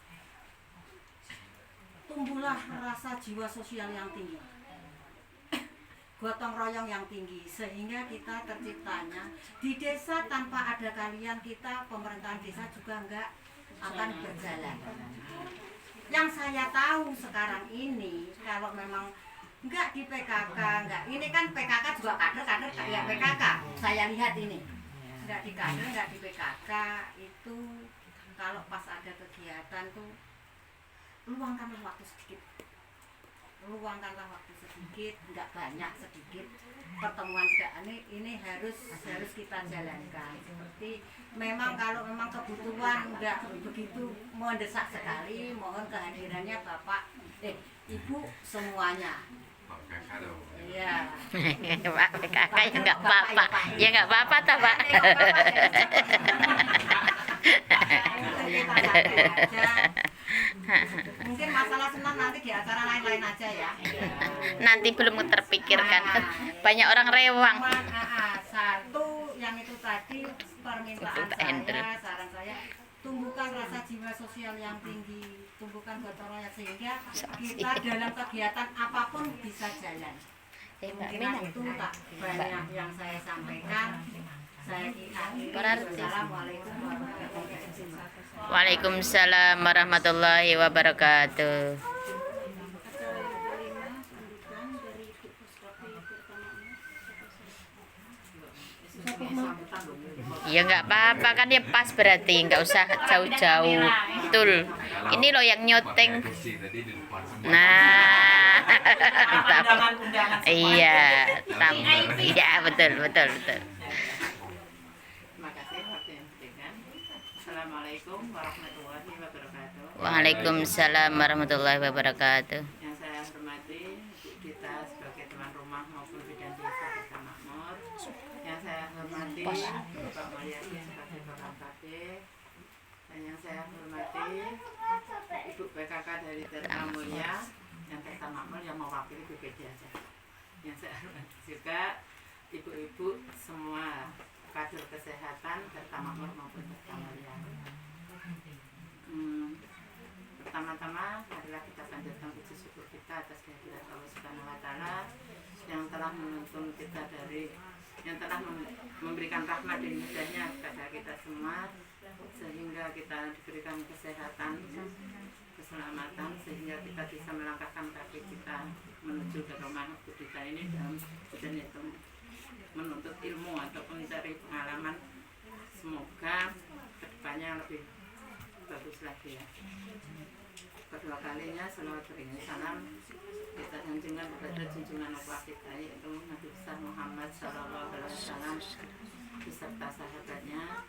tumbuhlah rasa jiwa sosial yang tinggi, gotong royong yang tinggi, sehingga kita terciptanya di desa tanpa ada kalian kita pemerintahan desa juga enggak akan berjalan. Yang saya tahu sekarang ini kalau memang enggak di PKK, enggak, ini kan PKK juga kader kayak PKK, saya lihat ini enggak di kader, enggak di PKK, itu kalau pas ada kegiatan tuh luangkanlah waktu sedikit, enggak banyak, sedikit pertemuan juga ini harus kita jalankan. Seperti memang kalau memang kebutuhan enggak begitu mendesak sekali, mohon kehadirannya Bapak Ibu semuanya. Iya.
Pak PKK ya enggak apa-apa. Ya enggak apa-apa toh, Pak.
Mungkin masalah senam nanti di acara lain-lain aja ya.
Nanti belum terpikirkan. Banyak orang rewang.
Satu yang itu tadi permintaan saya, saran saya, tumbuhkan rasa jiwa sosial yang tinggi, tumbuhkan gotong royong sehingga kita dalam kegiatan apapun bisa jalan. Kemungkinan itu tak banyak yang saya sampaikan. Saya akhiri. Wassalamualaikum warahmatullahi wabarakatuh.
Waalaikumsalam warahmatullahi wabarakatuh.
Acara yang kelima sambutan dari Ibu Puskapi
Ya nggak apa-apa kan ya pas berarti nggak usah jauh-jauh. Betul. Ini loh yang nyoteng.
Kursi tadi di depan semua.
Nah, mantap.
Undangan-undangan semua.
Iya, iya betul.
Terima kasih waktu yang diberikan. Assalamualaikum warahmatullahi wabarakatuh.
Waalaikumsalam warahmatullahi wabarakatuh.
Yang saya hormati Ibu Dita sebagai tuan rumah maupun bidan desa Desa Makmur. Yang saya hormati Bapak Mulyadi sebagai Bapak KD. Dan yang saya hormati Ibu PKK dari Desa Mulia yang Desa Makmur yang mewakili BPD aja. Yang saya hormati juga ibu-ibu semua kader kesehatan Desa Makmur maupun Desa Mulia. Pertama-tama adalah kita panjatkan puji syukur kita atas kehadiran Allah Subhanahu wa taala yang telah menuntun kita yang telah memberikan rahmat dan hidayahnya kepada kita semua sehingga kita diberikan kesehatan, keselamatan sehingga kita bisa melangkahkan kaki kita menuju ke rumah Ibu Dita ini dalam dan itu menuntut ilmu ataupun mencari pengalaman. Semoga kedepannya lebih bagus lagi ya. Kedua kalinya salawat beriring salam kita sanjungkan kepada junjungan Allah kita yaitu Nabi besar Muhammad SAW beserta sahabatnya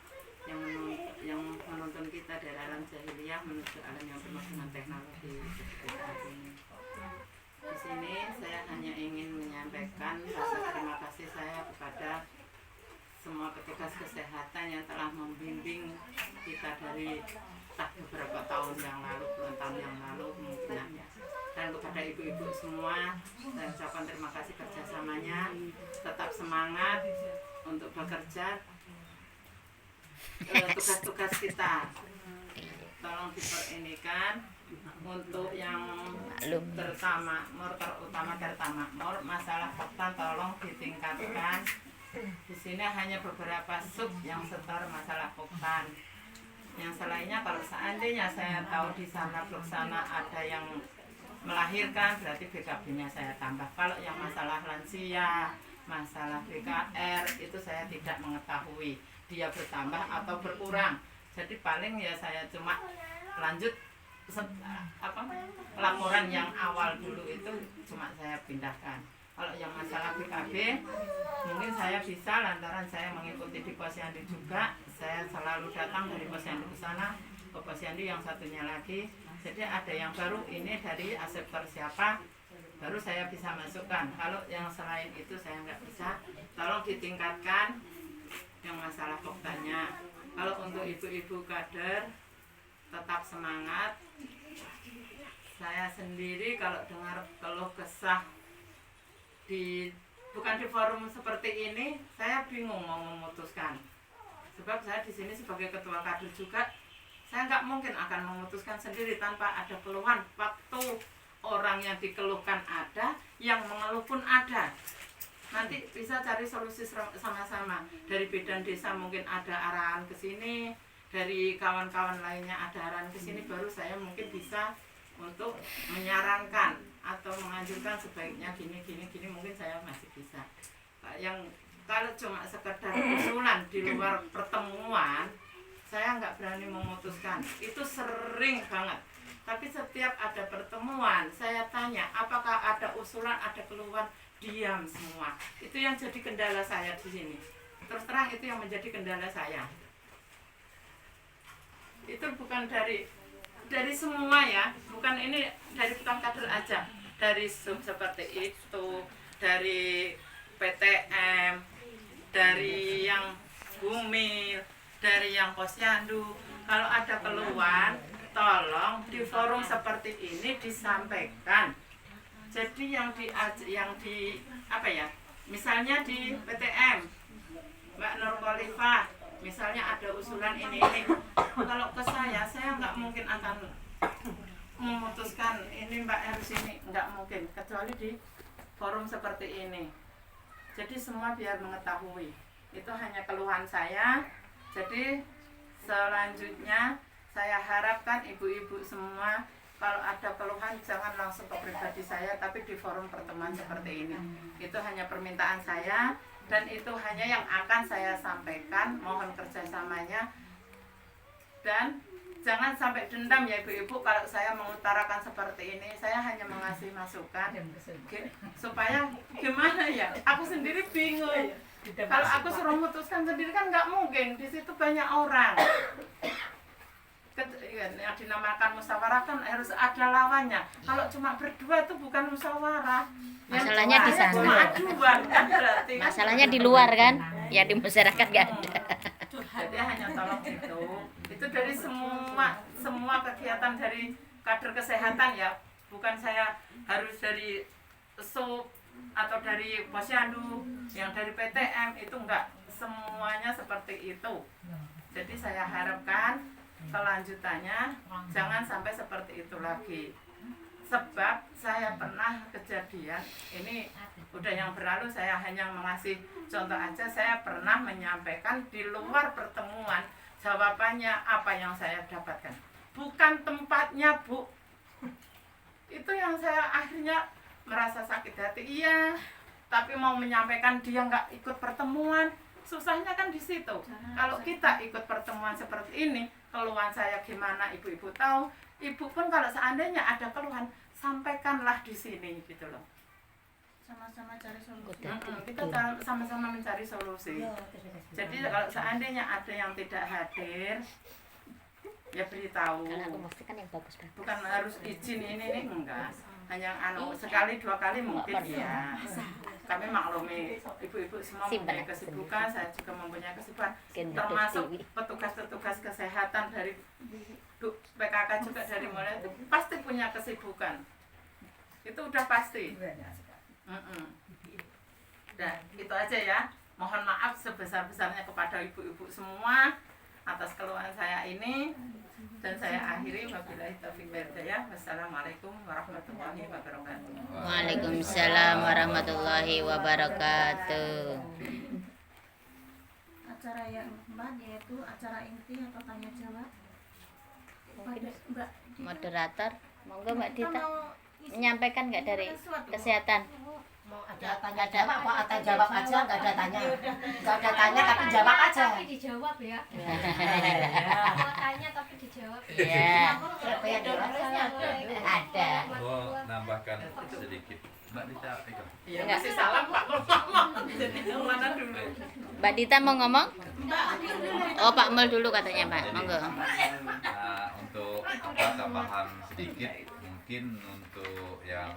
yang menuntun kita dari alam jahiliyah menuju alam yang penuh dengan teknologi seperti saat ini. Di sini saya hanya ingin menyampaikan rasa terima kasih saya kepada semua petugas kesehatan yang telah membimbing kita dari beberapa tahun yang lalu, puluhan tahun yang lalu mungkin ya. Dan kepada ibu-ibu semua, saya ucapkan terima kasih kerjasamanya. Tetap semangat untuk bekerja. Tugas-tugas kita tolong diperinikan untuk yang terutama masalah fakta tolong ditingkatkan. Di sini hanya beberapa sub yang setor masalah koktan. Yang selainnya kalau seandainya saya tahu di sana Ploksana ada yang melahirkan berarti BKB-nya saya tambah. Kalau yang masalah lansia, masalah BKR itu saya tidak mengetahui dia bertambah atau berkurang. Jadi paling ya saya cuma lanjut laporan yang awal dulu itu cuma saya pindahkan. Kalau yang masalah BKB mungkin saya bisa lantaran saya mengikuti di Posyandu juga. Saya selalu datang dari Posyandu ke sana, ke Posyandu yang satunya lagi. Jadi ada yang baru ini dari aseptor siapa, baru saya bisa masukkan. Kalau yang selain itu saya nggak bisa. Tolong ditingkatkan yang masalah koktanya. Kalau untuk ibu-ibu kader tetap semangat. Saya sendiri kalau dengar keluh kesah bukan di forum seperti ini, saya bingung mau memutuskan. Sebab saya di sini sebagai ketua kader juga, saya nggak mungkin akan memutuskan sendiri tanpa ada keluhan. Waktu orang yang dikeluhkan ada, yang mengeluh pun ada. Nanti bisa cari solusi sama-sama. Dari bidan desa mungkin ada arahan ke sini, dari kawan-kawan lainnya ada arahan ke sini, baru saya mungkin bisa untuk menyarankan atau menganjurkan sebaiknya gini mungkin saya masih bisa. Yang kalau cuma sekedar usulan di luar pertemuan, saya nggak berani memutuskan. Itu sering banget. Tapi setiap ada pertemuan, saya tanya apakah ada usulan, ada keluhan, diam semua. Itu yang jadi kendala saya di sini. Terus terang itu yang menjadi kendala saya. Itu bukan dari semua ya, bukan ini dari tukang kader aja, dari sub seperti itu, dari PTM, dari yang Bumil, dari yang Posyandu. Kalau ada keluhan, tolong di forum seperti ini disampaikan. Jadi yang di apa ya? Misalnya di PTM, Mbak Nur Khalifah, misalnya ada usulan ini kalau ke saya nggak mungkin akan memutuskan ini Mbak harus ini, nggak mungkin kecuali di forum seperti ini. Jadi semua biar mengetahui itu hanya keluhan saya. Jadi selanjutnya saya harapkan ibu-ibu semua kalau ada keluhan jangan langsung ke pribadi saya, tapi di forum pertemuan seperti ini. Itu hanya permintaan saya dan itu hanya yang akan saya sampaikan. Mohon kerjasamanya dan jangan sampai dendam ya ibu-ibu kalau saya mengutarakan seperti ini. Saya hanya mengasih masukan supaya gimana ya, aku sendiri bingung. Kalau aku suruh memutuskan sendiri kan nggak mungkin, di situ banyak orang. Yang dinamakan musyawarah kan harus ada lawannya. Kalau cuma berdua itu bukan musyawarah.
Masalahnya di sana.
Cuma aduan kan berarti.
Masalahnya di luar kan, ya di masyarakat nggak ada.
Jadi hanya tolong itu dari semua kegiatan dari kader kesehatan ya, bukan saya harus dari SUP atau dari Posyandu, yang dari PTM itu enggak, semuanya seperti itu. Jadi saya harapkan kelanjutannya jangan sampai seperti itu lagi. Sebab saya pernah kejadian, ini udah yang berlalu, saya hanya mengasih contoh aja. Saya pernah menyampaikan di luar pertemuan, jawabannya apa yang saya dapatkan, bukan tempatnya Bu. Itu yang saya akhirnya merasa sakit hati. Iya, tapi mau menyampaikan dia nggak ikut pertemuan, susahnya kan di situ. Kalau kita ikut pertemuan seperti ini, keluhan saya gimana ibu-ibu tahu. Ibu pun kalau seandainya ada keluhan, sampaikanlah di sini gitu loh.
Sama-sama cari solusi.
Kita sama-sama mencari solusi. Jadi kalau seandainya ada yang tidak hadir, ya beritahu.
Kalau aku memastikan yang bagus.
Bukan harus izin ini enggak. Hanya sekali dua kali mungkin ya. Kami maklumi ibu-ibu semua mempunyai kesibukan, saya juga mempunyai kesibukan. Termasuk petugas-petugas kesehatan dari PKK juga dari mulai itu pasti punya kesibukan. Itu udah pasti. Dan itu aja ya. Mohon maaf sebesar-besarnya kepada ibu-ibu semua atas keluhan saya ini. Dan saya akhiri, wabillahi taufiq wal hidayah. Wassalamualaikum warahmatullahi wabarakatuh.
Waalaikumsalam warahmatullahi wabarakatuh.
Acara yang keempat yaitu acara inti atau tanya jawab. Mbak Dita,
Moderator, monggo Mbak
kita
Dita
mau
menyampaikan nggak dari kesehatan?
Mau ada tanya jawab apa atau jawab aja, nggak ada tanya, nggak ada tanya tapi jawab aja.
Tapi dijawab ya. Mau tanya tapi dijawab.
Iya.
Ada.
Mau nambahkan sedikit. Mbak Dita pegang.
Iya, masih salam Pak kalau ngomong. Jadi yang mana dulu?
Mbak Dita mau ngomong? Oh, Pak Mul dulu katanya, Pak. Monggo.
Nah, untuk tambahan sedikit, mungkin untuk yang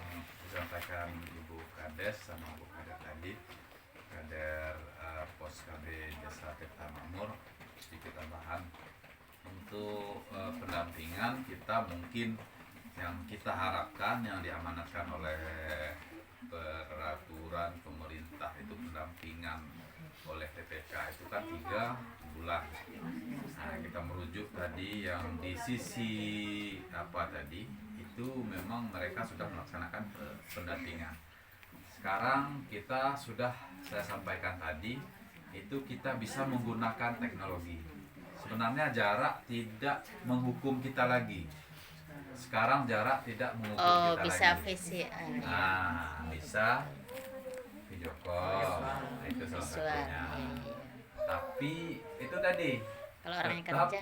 disampaikan Ibu Kades sama Bu Kader tadi, Kader Pos KB Desa Tirta Makmur, sedikit tambahan untuk pendampingan kita mungkin yang kita harapkan yang diamanatkan oleh peraturan pemerintah itu pendampingan oleh PPK itu kan 3 bulan. Nah, kita merujuk tadi yang di sisi apa tadi itu memang mereka sudah melaksanakan pendampingan. Sekarang kita sudah saya sampaikan tadi itu kita bisa menggunakan teknologi. Sebenarnya jarak tidak menghukum kita lagi. Sekarang jarak tidak menghukum
Oh,
kita
bisa
lagi.
VCR.
Nah, bisa video call. Nah, itu salah
Visual.
satunya.
Iya.
Tapi itu tadi
Kalau orangnya
tetap
kerja.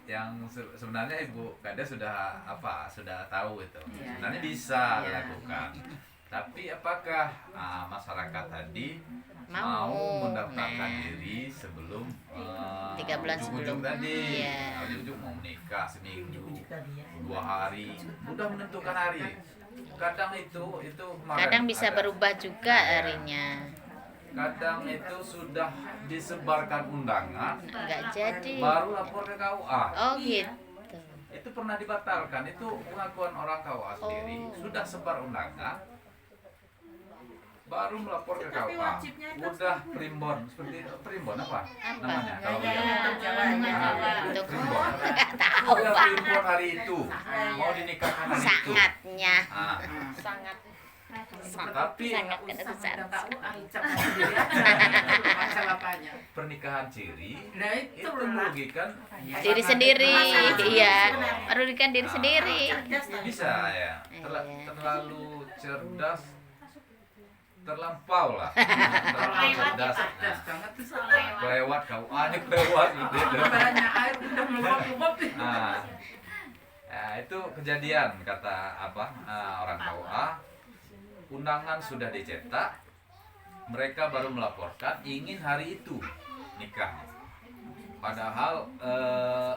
yang sebenarnya Ibu Kades sudah sudah tahu itu.
Iya,
Sebenarnya
iya.
bisa
Iya.
dilakukan. Tapi apakah masyarakat tadi
Mau.
mau mendaftarkan
Nah.
diri sebelum
3 bulan
ujung-ujung
sebelum.
tadi?
Iya.
Nah, ujung mau menikah seminggu, 2 hari, mudah menentukan hari. Kadang itu kemarin
Kadang bisa
ada-
berubah juga harinya.
Kadang itu sudah disebarkan undangan,
Enggak jadi.
baru lapor ke KUA.
Oh, gitu.
Itu pernah dibatalkan. Itu pengakuan orang KUA sendiri.
Oh.
Sudah sebar undangan, baru melapor ke
Tapi
KUA.
wajibnya itu
Udah primbon seperti itu. Primbon apa?
Apa?
Namanya kalau
Untuk
primbon. sudah primbon hari itu, mau dinikahkan hari itu.
Sangatnya.
Nah,
Sangat.
tapi
Sangat kena susah.
Masalahnya.
pernikahan ciri
Nah itu
itu
lah.
merugikan
Diri sendiri, iya. Merugikan diri sendiri.
bisa ya.
Iya.
Terlalu cerdas, terlampau lah. Terlalu cerdas.
Cerdas
Nah,
banget tuh
kelewat kau, ini kelewat gitu.
banyak air udah meluap-luap.
Nah, ya, itu kejadian kata orang KUA. Undangan sudah dicetak, mereka baru melaporkan ingin hari itu nikah. Padahal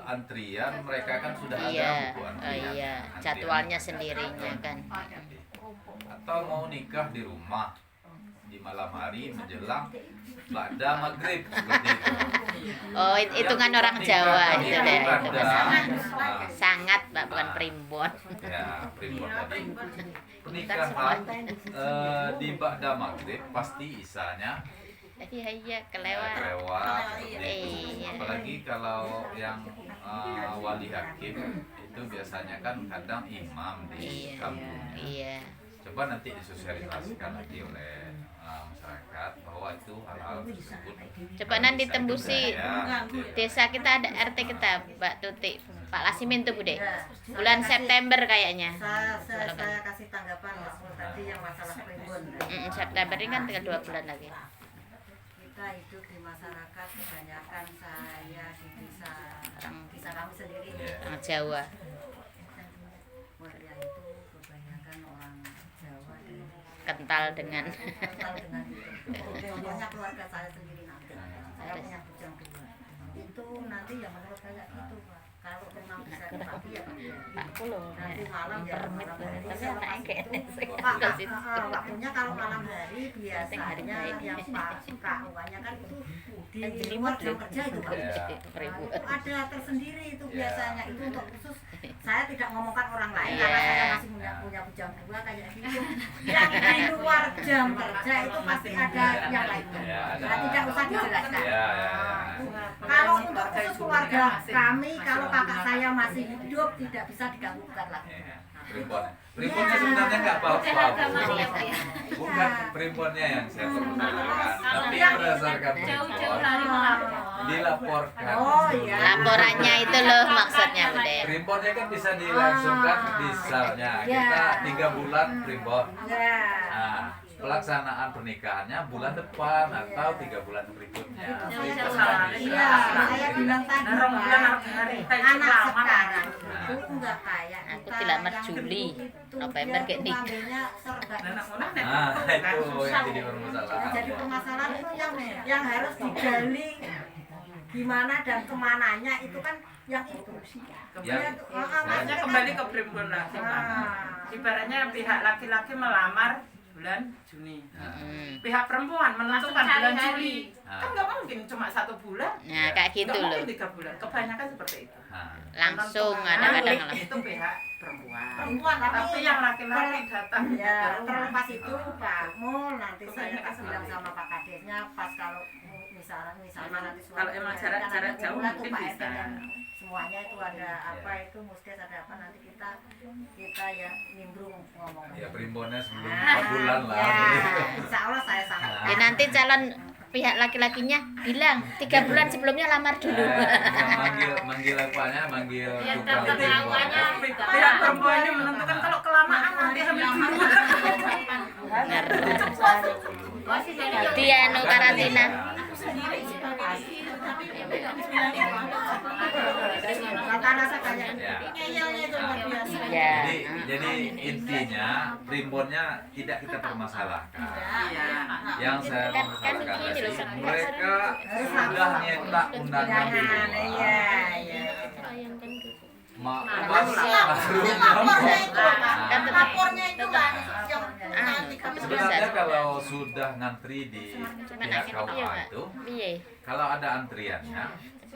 antrian mereka kan sudah ada
Iya,
buku antrian.
iya.
Antrian.
Jadwalnya sendirinya kan.
Atau mau nikah di rumah di malam hari menjelang ba'da maghrib seperti itu.
Oh, hitungan orang Jawa itu deh. Itu
Ba'da,
sangat, Pak, bukan primbon.
ya primbon tadi pernikahan di ba'da maghrib pasti isanya
Iya, iya, kelewat.
kelewat seperti itu.
Iya.
Apalagi kalau yang wali hakim itu biasanya kan kadang imam di
Iya,
kampung.
iya.
Coba nanti disosialisasikan lagi oleh masyarakat bahwa itu hal-hal tersebut
Coba nanti
bisa
tembusi
dibudaya.
desa kita, ada RT kita, Mbak Tuti, Pak Lasimin tuh Bude. Bulan September kayaknya.
Saya kasih tanggapan Mas Mul tadi yang masalah primbon.
September ini kan tinggal 2 bulan lagi.
Kita hidup di masyarakat kebanyakan saya di desa kami sendiri
Orang Jawa.
Mulia itu kebanyakan orang Jawa dan
Kental dengan
kental dengan itu. Contohnya keluarga saya sendiri nanti. Saya punya bujang 2. Itu nanti yang menurut saya gitu Pak. Kalau memang bisa dipaki ya
Pak loh.
nanti malam ya
Permit
malam
loh.
hari.
Tapi
Selepas
anaknya kayak
itu,
gitu.
Pak, waktunya kalau malam hari biasanya
baik.
yang Pak KUA-nya kan itu di
Jadi
luar
mood
jam
loh.
kerja itu Pak.
Ya.
Ribu.
Itu ada tersendiri itu
Ya.
biasanya itu untuk khusus. Saya tidak ngomongkan orang lain
Iya.
karena saya masih punya bujang 2 kayak gitu. Yang di luar jam kerja itu pasti ada yang lainnya.
Ya, ada.
Nah, tidak usah dijelaskan.
Ya, ya, ya.
Kalau untuk khusus keluarga kami, kalau kakak saya masih hidup tidak bisa diganggukan lagi.
Ya. Primbonnya sebenarnya nggak apa-apa. Bukan primbonnya yang saya permasalahkan, tapi berdasarkan primbon dilaporkan.
Oh, iya.
Laporannya itu loh maksudnya Bude.
Primbonnya kan bisa dilangsungkan misalnya kita 3 bulan primbon.
Ya.
Nah, pelaksanaan pernikahannya bulan depan atau 3 bulan berikutnya. Primbon kan bisa.
Iya, saya bilang tadi
Narong bulan
Pak, anak sekarang itu enggak kayak
Aku
kita
dilamar
yang
Juli,
dulu itu
November
dia
kayak
tuh
nikah.
ngambilnya serba instan.
Nah, itu yang jadi permasalahan.
Jadi permasalahan itu yang harus digali gimana dan kemananya itu kan yang itu.
Yang-
Makanya kembali ke primbon lagi Pak. Ibaratnya pihak laki-laki melamar bulan Juni.
Hmm.
Pihak perempuan menentukan bulan Juli.
Nah.
Kan nggak mungkin cuma 1 bulan.
Nah, kayak gitu
Nggak
loh.
mungkin 3 bulan. Kebanyakan seperti itu.
Nah,
Langsung
Menentukan
kadang-kadang
hari
langsung.
itu pihak perempuan.
Perempuan
Tapi yang laki-laki datang
Ya,
ke rumah.
terlepas itu Pak Mul nanti saya kasih bilang sama Pak Kadesnya pas kalau misalnya nanti suatu
Kalau emang
melahirkan
jarak
anak
jauh
bulan tuh
mungkin
Pak
bisa.
RT dan semuanya itu ada apa itu muskes ada apa nanti kita ya nimbrung ngomong.
ya primbonnya sebelum
Ah,
4 bulan lah.
Ya, insya Allah saya sangat.
Ya nanti calon pihak laki-lakinya bilang 3 bulan sebelumnya lamar dulu.
Manggil apanya? Manggil
Biar
tukang
dapat
primbon.
awalnya.
Pihak perempuan ini menentukan kalau kelamaan nanti hamil dulu.
Dia anu karantina.
Karena saya kayak
Ya.
ngeyelnya itu luar biasa.
Ya.
Jadi intinya primbonnya tidak kita permasalahkan.
Iya.
Yang saya
Kan
permasalahkan
gini loh,
tadi, mereka sudah nyetak undangan di
Jangan,
luar.
iya, iya.
Lapornya itu
Kan tetap-
Lapornya itu lah yang nanti kami
sebenarnya kalau sudah ngantri di
Cuma
pihak
nanya
KUA
iya, Pak.
itu,
Iya.
kalau ada antriannya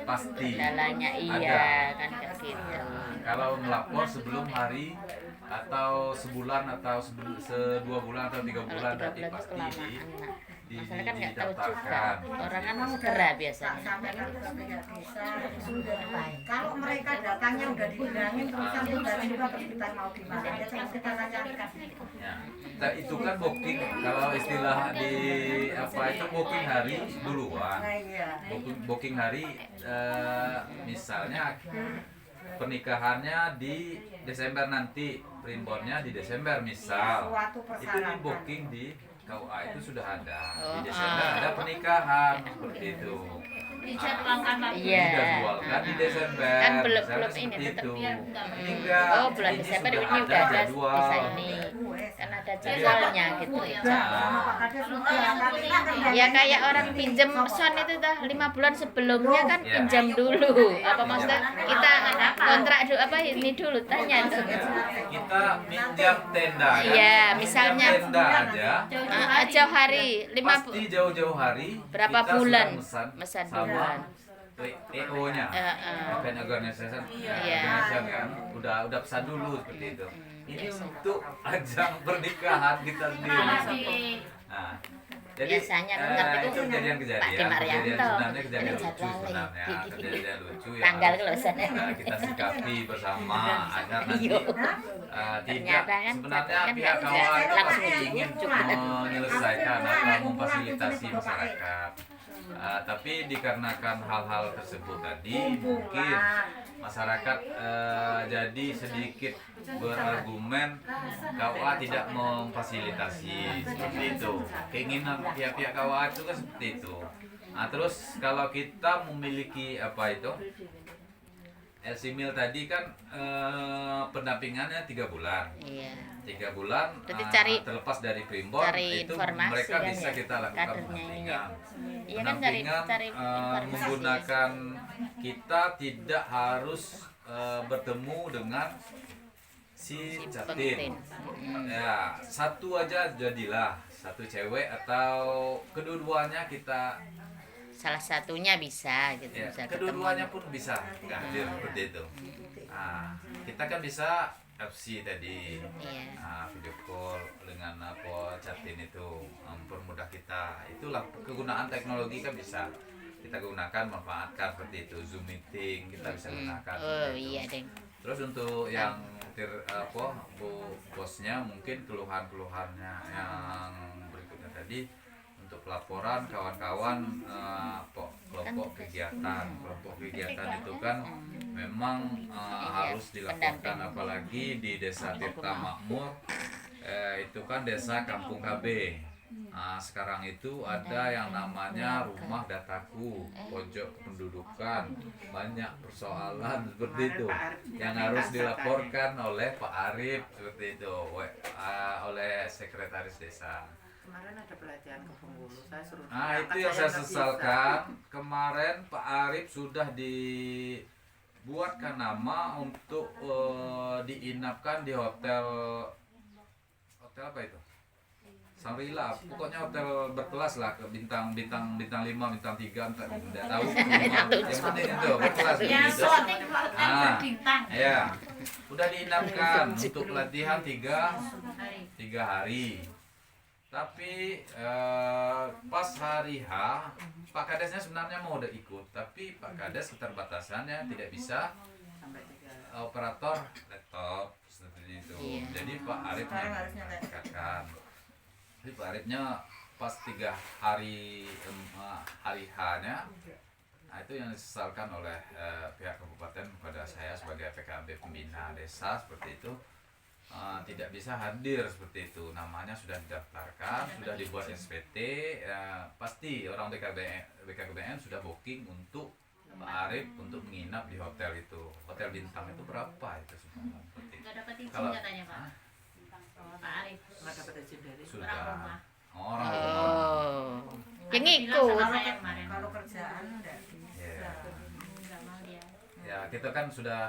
pasti
Kendalanya iya kan kayak gitu.
kalau melapor sebelum hari atau sebulan atau 2 bulan atau 3
Kalau
bulan
3
nanti
bulan itu
pasti
kelamaan. Nah. Masalah kan nggak tahu juga.
didaftarkan.
Orang kan
Memang
segera
tak
biasanya.
sampaikan ke pihak desa. Kalau mereka datangnya udah dibilangin terusan udah juga kita mau gimana ya terus kita tanyakan.
Ya. Nah, itu kan booking, kalau istilah di apa itu booking hari duluan.
Nah iya.
Booking hari misalnya pernikahannya di Desember nanti, primbonnya di Desember misal.
Suatu
Itu di
persyaratan.
booking di KUA itu sudah ada.
Oh,
Di Desember ada pernikahan seperti itu.
Iya.
Dijadwalkan di Desember.
Kan belum
misalnya
ini
seperti
tetap
itu.
biar
Ini enggak.
Oh, bulan
Ini
Desember
sudah
ini udah ada
jadwal.
bisa ini. Kan ada jadwalnya gitu ya.
Sama Pak Kades sudah tapi kan
Ya kayak orang pinjam son itu dah 5 bulan sebelumnya kan
Ya.
pinjam dulu. Apa maksudnya kita kontrak dulu apa ini dulu tanya tuh.
Kita minjam tenda. kan?
Iya, misalnya
Minjam tenda aja.
jauh hari 5
Pasti jauh-jauh hari
berapa
kita
bulan
sudah
mesan
sama
duluan.
EO-nya. Event Organization
Iya.
kan udah pesan dulu seperti itu. Ini untuk ajang pernikahan kita sendiri. Nah, jadi
Biasanya kan ngerti
itu
Pak
kejadian-kejadian
Marianto.
sebenarnya kejadian lucu
Jadwalnya.
sebenarnya kejadian lucu ya.
Tanggal kelulusan.
Kita sikapi bersama agar nanti
Iya.
tidak
Ternyata kan
sebenarnya
kan
pihak
nggak
kawal itu
langsung
ingin menyelesaikan atau memfasilitasi masyarakat. Tapi dikarenakan hal-hal tersebut tadi mungkin masyarakat jadi sedikit berargumen KUA tidak memfasilitasi seperti itu. Keinginan pihak-pihak KUA itu kan seperti itu. Nah, terus kalau kita memiliki apa itu LC-Mil tadi kan pendampingannya 3 bulan.
Iya.
3 bulan
Berarti cari-
terlepas dari primbon
cari
itu
informasi
mereka
kan
bisa
ya,
kita lakukan
kadernya ini ya.
pendampingan.
Iya kan
Pendampingan
cari informasi.
menggunakan kita tidak harus bertemu dengan si
pengantin.
catin. Ya, satu aja jadilah, satu cewek atau kedua-duanya kita
Salah satunya bisa gitu
ya,
bisa
kedua-duanya pun bisa hadir seperti itu. Nah, kita kan bisa FC tadi.
Iya.
Video call dengan apa chatin itu mempermudah kita. Itulah kegunaan teknologi kan bisa kita gunakan, manfaatkan seperti itu. Zoom meeting kita bisa gunakan.
Oh
seperti itu.
iya deh.
Terus untuk yang bosnya mungkin keluhan-keluhannya yang berikutnya tadi untuk pelaporan kawan-kawan kelompok kegiatan itu kan memang harus dilaporkan, apalagi di desa Tirta Makmur itu kan desa Kampung KB. Sekarang itu ada yang namanya rumah dataku, pojok kependudukan, banyak persoalan seperti itu yang harus dilaporkan oleh Pak Arif seperti itu, oleh sekretaris desa.
Kemarin ada pelatihan ke Bengkulu, saya suruh
Itu yang saya sesalkan. Kemarin Pak Arif sudah dibuatkan nama untuk diinapkan di hotel apa itu? Shangri-La, pokoknya hotel berkelas lah, ke bintang 5, bintang 3, enggak tahu. Yang penting itu berkelas begitu. Ya, udah diinapkan untuk pelatihan 3 hari. Tapi pas hari H, Pak Kadesnya sebenarnya mau udah ikut, tapi Pak Kades keterbatasannya tidak bisa operator laptop seperti itu. Jadi Pak Arif mengatakan, jadi Pak Arifnya pas 3 hari H-nya, itu yang disesalkan oleh pihak kabupaten kepada saya sebagai PKB pembina desa seperti itu. Tidak bisa hadir seperti itu, namanya sudah didaftarkan, sudah dibuat SPT, pasti orang BKKBN sudah booking untuk Pak Arif untuk menginap di hotel itu, hotel bintang itu berapa itu semua.
Nggak dapat izin
Kalau-
katanya Pak. Pak Arif.
nggak dapat izin dari
Sudah
rumah.
orang rumah.
Oh. Yang
Ada bilang
ikut.
sama saya kemarin.
Kalau kerjaan enggak bisa.
Ya.
Nggak mau dia.
Ya, kita kan sudah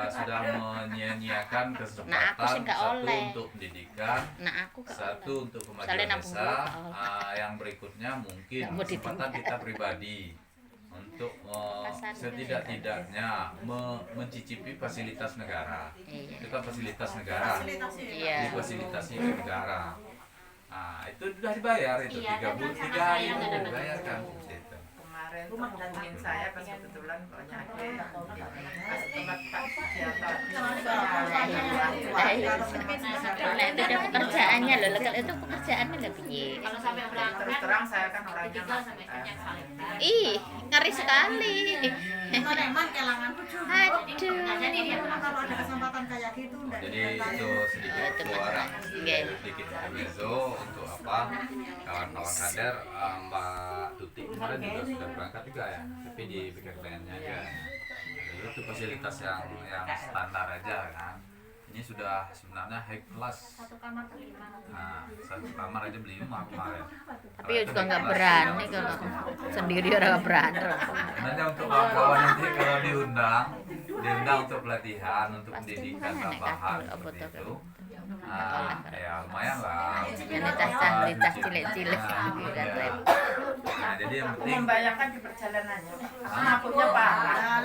sudah menyia-nyiakan
Nah, aku
kesempatan
sih nggak
satu
oleh.
untuk pendidikan,
Nah aku gak
satu
oleh.
untuk
Soalnya
kemajuan
nabung
desa,
dulu nggak oleh.
yang berikutnya mungkin
Nggak mau
kesempatan
ditinggal.
kita pribadi untuk
Pasangan
setidak-tidaknya mencicipi fasilitas negara.
Iya.
Itu kan fasilitas negara,
Iya.
difasilitasi oleh negara. Nah, itu sudah dibayar itu
Iya,
3 bulan,
sama
3
saya
hari itu
nggak dapat.
dibayarkan gitu.
Kemarin tuh hubungin saya pas kebetulan penyakit pas tempat Pak Sugiarto
Nah, itu udah pekerjaannya loh. Kalau itu pekerjaannya udah piye?
Kalau sampai
terus
berangkat
terang saya kan orangnya
ditinggal sampai kenyang salib.
Ih, ngeri sekali.
Kalau emang kelanganku juga.
Aduh.
Nah, jadi dia
Kalau ada kesempatan kayak gitu enggak
Jadi itu sedikit
Itu
suara,
Nggih.
sedikit intermezzo untuk apa kawan-kawan kader. Mbak Tuti kemarin juga sudah berangkat juga ya, tapi di PKKN-nya aja. Jadi itu fasilitas yang standar aja kan. Ini sudah sebenarnya high class.
Satu kamar berlima.
Nah, satu kamar aja beli 5 kemarin.
Tapi ya juga nggak berani kalau sendiri orang nggak berani.
Sebenarnya untuk kawan-kawan nanti kalau diundang untuk pelatihan, untuk
Pasti
pendidikan
kan naik
tambahan
kabel,
seperti
apa
itu.
tuh.
Nah, ya lumayan lah.
Yang licah cilik-cilik gitu kan.
Nah, jadi yang penting
membayangkan di perjalanannya mabuknya parah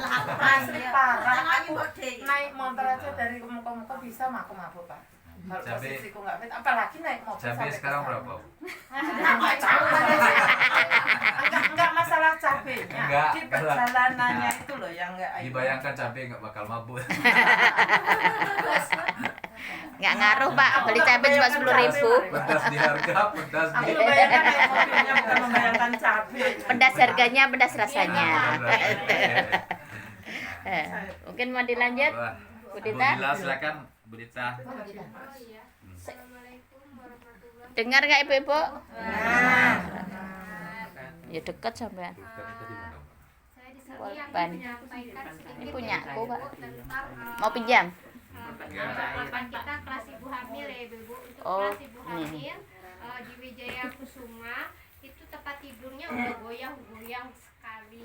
asli parah aku naik motor aja dari muka-muka bisa mabuk Pak. Kalau
Cabai-
posisiku nggak fit apalagi naik motor
cabai
sampai
sekarang
ke sana.
berapa?
enggak masalah cabenya
Enggak,
di
kalau-
perjalanannya itu loh yang enggak
Dibayangkan cabai nggak bakal mabuk.
Nggak ngaruh Pak, beli cabai cuma 10.000.
Pedas di harga, pedas
aku
di.
membayangkan naik mobilnya bukan membayangkan cabai.
Pedas harganya, pedas rasanya.
Pedas.
Mungkin mau dilanjut,
Wah,
Bu
Bu
Dita?
Dila silakan Bu Dita.
Oh iya. Assalamualaikum warahmatullahi
Dengar nggak ibu-ibu? Ya dekat sampean.
Saya di sini akan
Ban.
menyampaikan sedikit
Ini punya
ya,
aku, Pak.
Ibu, tentang
Mau pinjam?
percakapan kita kelas ibu hamil ya ibu. Untuk
Oh,
kelas ibu
ini.
hamil di Wijaya Kusuma itu tempat tidurnya udah goyang-goyang sekali.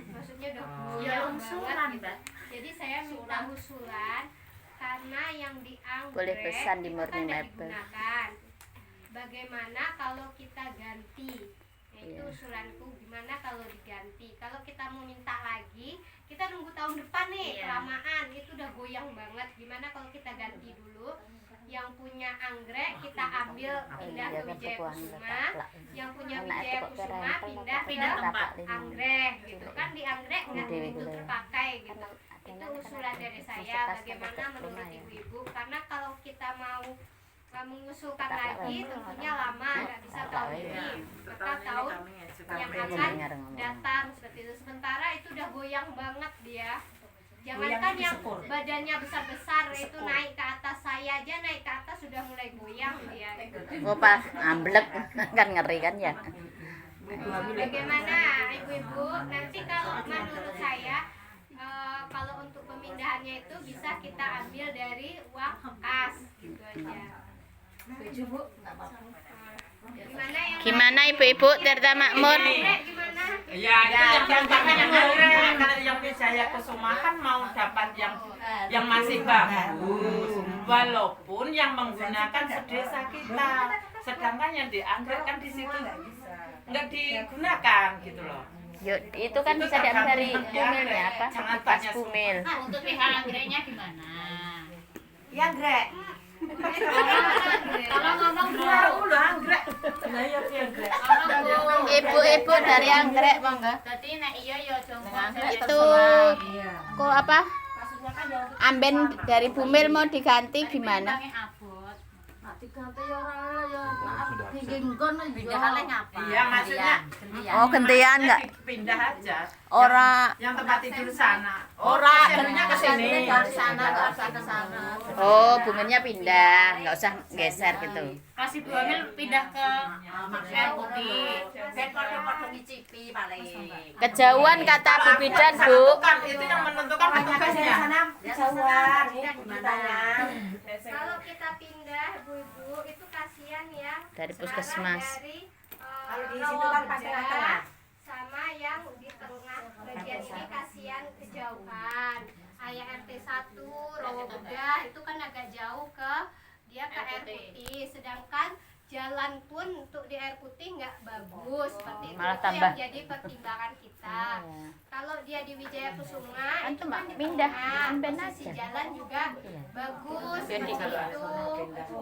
Maksudnya udah goyang banget gitu. Jadi saya minta usulan karena yang di anggrek
Boleh pesan di
itu
Morning
kan udah
Maple.
digunakan. Bagaimana kalau kita ganti? Nah, itu
Iya.
usulanku gimana kalau diganti? Kalau kita mau minta lagi, kita nunggu tahun depan nih,
Iya.
kelamaan. Itu udah goyang banget. Gimana kalau kita ganti dulu? Yang punya anggrek kita ambil pindah ke Wijaya Kusuma. Yang punya Wijaya Kusuma pindah ke anggrek gitu kan, di anggrek nggak tentu terpakai gitu. Itu usulan dari saya. Bagaimana menurut ibu-ibu? Karena kalau kita mau mengusulkan lagi tentunya lama, nggak bisa tahun ini. Maka tahun yang akan datang seperti itu. Sementara itu udah goyang banget dia. Jangankan yang badannya besar-besar itu naik ke atas, saya aja naik ke atas sudah mulai goyang dia.
Oh pas amblek kan ngeri kan ya.
Bagaimana ibu-ibu? Nanti kalau menurut saya kalau untuk pemindahannya itu bisa kita ambil dari uang kas gitu aja.
Gimana ibu-ibu Tirta Makmur?
Gimana?
Ya, itu yang kalau yang Wijaya Kusuma kan mau dapat yang masih bagus, walaupun yang menggunakan sedesa kita, sedangkan yang di anggrek kan di situ nggak digunakan gitu loh.
Yuk, itu kan bisa diambil dari bumilnya apa?
Jangan
Pas
tanya
bumil.
Nah, untuk pihak anggreknya gimana?
Ya grek.
Kalau ngomong dulu,
Udah anggrek, lah ya anggrek.
ngomong dulu.
Ibu-ibu dari anggrek monggo.
Jadi nek iya ya jongkok.
Itu kok apa? Amben dari bumil mau diganti gimana?
Iya maksudnya
Oh gantian nggak?
pindah aja.
Ora.
Yang tempat tidur sana.
Ora,
jadinya ke sini.
Oh bumilnya pindah, nggak usah geser gitu.
Kelas ibu hamil pindah ke air putih.
Potong ngicipi paling.
Kejauhan kata Bu Bidan Bu.
Bukan, itu yang menentukan petugasnya.
Jauhan, gimana?
Kalau kita pindah ibu-ibu itu kasihan ya.
Dari
Sekarang
puskesmas.
dari
Kalau di situ kan pas
Rawabedah
tengah-tengah.
sama yang di tengah bagian ini kasihan kejauhan. Ayah RT 1 Rawabedah itu kan agak jauh ke dia ke air putih, sedangkan jalan pun untuk di air putih nggak bagus seperti itu.
Malah
Itu
tambah.
yang jadi pertimbangan kita.
Iya.
Kalau dia di Wijaya Kusuma
Kan
itu
cuma
kan di
pindah,
tengah,
amben
posisi
aja.
jalan juga
Iya.
bagus
Biar
seperti
di-
itu.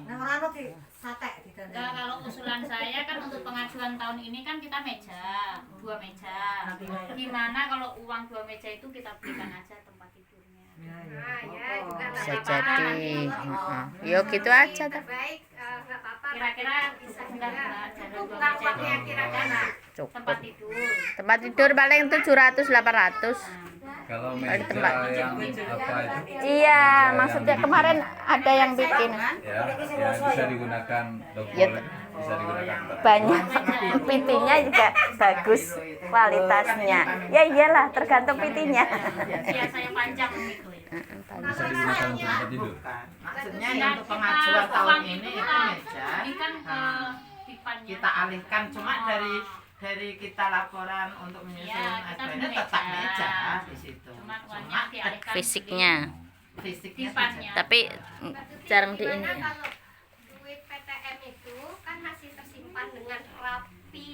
Nah, orang di sate di
Enggak, kalau usulan saya kan untuk pengajuan tahun ini kan kita meja, 2 meja. Gimana kalau uang 2 meja itu kita berikan aja tempat tidurnya.
Nah, ya juga nggak
Bisa
apa-apa.
jadi.
Kalau
Heeh. Yo gitu aja tuh.
terbaik nggak apa-apa.
Kira-kira
bisa
enggak
juga.
enggak
Cukup
dua
nggak
meja
uangnya
itu
kira-kira?
Cukup.
tempat tidur.
Tempat tidur paling 700-800.
Kalau
Ada
meja
tempat.
yang apa itu?
Iya,
Meja
maksudnya
yang
kemarin ada yang bikin
ya bisa digunakan
Ya,
bisa digunakan tempat
banyak pitinya juga bagus kualitasnya. Ya iyalah, tergantung pitinya.
Ya saya panjang gitu ya.
bisa digunakan untuk tempat tidur.
Maksudnya
Ya,
untuk pengajuan
kita
tahun
uang
ini
itu
itu
kita
meja.
berikan ke
Nah,
pipannya.
kita alihkan cuma dari kita laporan untuk menyusun
Iya, kita
SPN
meja.
tetap meja di situ.
Cuma uangnya dialihkan
Fisiknya.
fisiknya
pipannya.
Tapi jarang di ini.
Gimana kalau duit PTM itu kan masih tersimpan dengan rapi,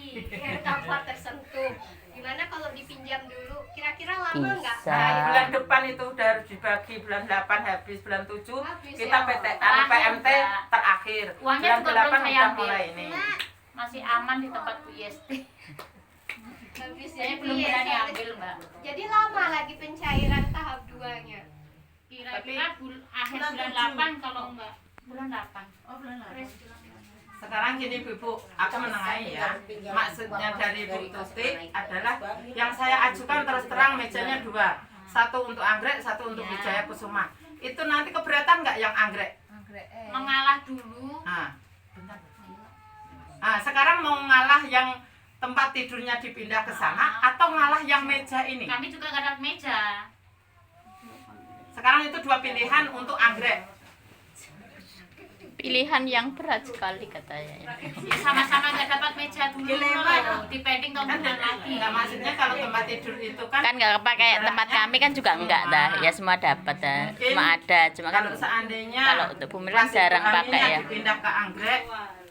tanpa tersentuh. Gimana kalau dipinjam dulu? Kira-kira lama nggak?
Bisa.
bulan depan itu udah harus dibagi bulan 8 habis bulan 7
Habis
kita
ya.
PMT terakhir.
Uangnya
Bulan
juga
8
belum saya
udah
ambil.
mulai ini.
Masih aman di tempat Bu Yesti.
Habis
Saya
jadi
belum
ya,
berani
soalnya-
ambil, Mbak.
Jadi lama lagi pencairan tahap 2-nya.
Kira-kira akhir
bulan
bulan 8 kalau enggak bulan 8.
Oh, bulan lalu.
Sekarang gini Bu, aku menengahi ya. Maksudnya dari Bu Tuti adalah yang saya ajukan terus terang mejanya 2. Satu untuk anggrek, satu untuk
Ya.
Wijaya Kusuma. Itu nanti keberatan nggak yang anggrek?
Mengalah dulu.
Nah, sekarang mau ngalah yang tempat tidurnya dipindah ke sana atau ngalah yang meja ini?
Kami juga nggak dapat meja.
Sekarang itu 2 pilihan untuk anggrek.
Pilihan yang berat sekali katanya.
Sama-sama nggak dapat meja dulu loh. Dipending tahun
Kan
depan lagi.
nggak maksudnya kalau tempat tidur itu kan
Kan nggak pakai tempat kami kan juga enggak dah. Ya semua dapat dah. Cuma ada, cuma kan
kalau seandainya
kalau untuk Bu Milan
pas
jarang
ibu
pakai
hamilnya
ya.
dipindah ke anggrek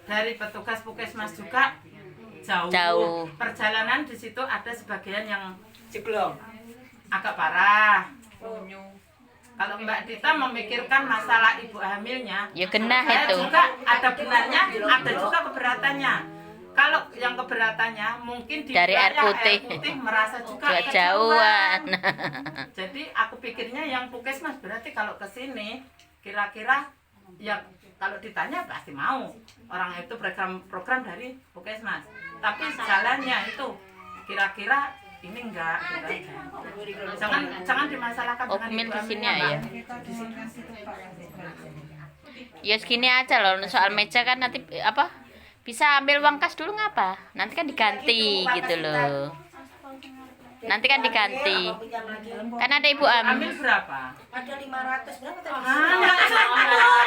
dari petugas puskesmas juga jauh.
Jauh.
Perjalanan di situ ada sebagian yang jeblok, agak parah. Kalau Mbak Dita memikirkan masalah ibu hamilnya,
Ya genah
saya
itu.
juga ada benarnya, ada juga keberatannya. Kalau yang keberatannya mungkin di
Dari air
wilayah
putih.
merasa juga
Jauh-jauhan.
Jadi aku pikirnya yang puskesmas berarti kalau ke sini kira-kira ya kalau ditanya pasti mau. Orang itu program dari puskesmas. Tapi jalannya itu kira-kira ini enggak gitu aja. Jangan dimasalahkan
Oh,
dengan
Mil
ibu
di sini
hamilnya,
ya.
Pak.
Ya segini aja loh soal meja kan nanti apa bisa ambil uang kas dulu ngapa? Nanti kan diganti gitu loh. Nanti kan diganti. Kan ada ibu
Ambil berapa?
ada 500 berapa tadi?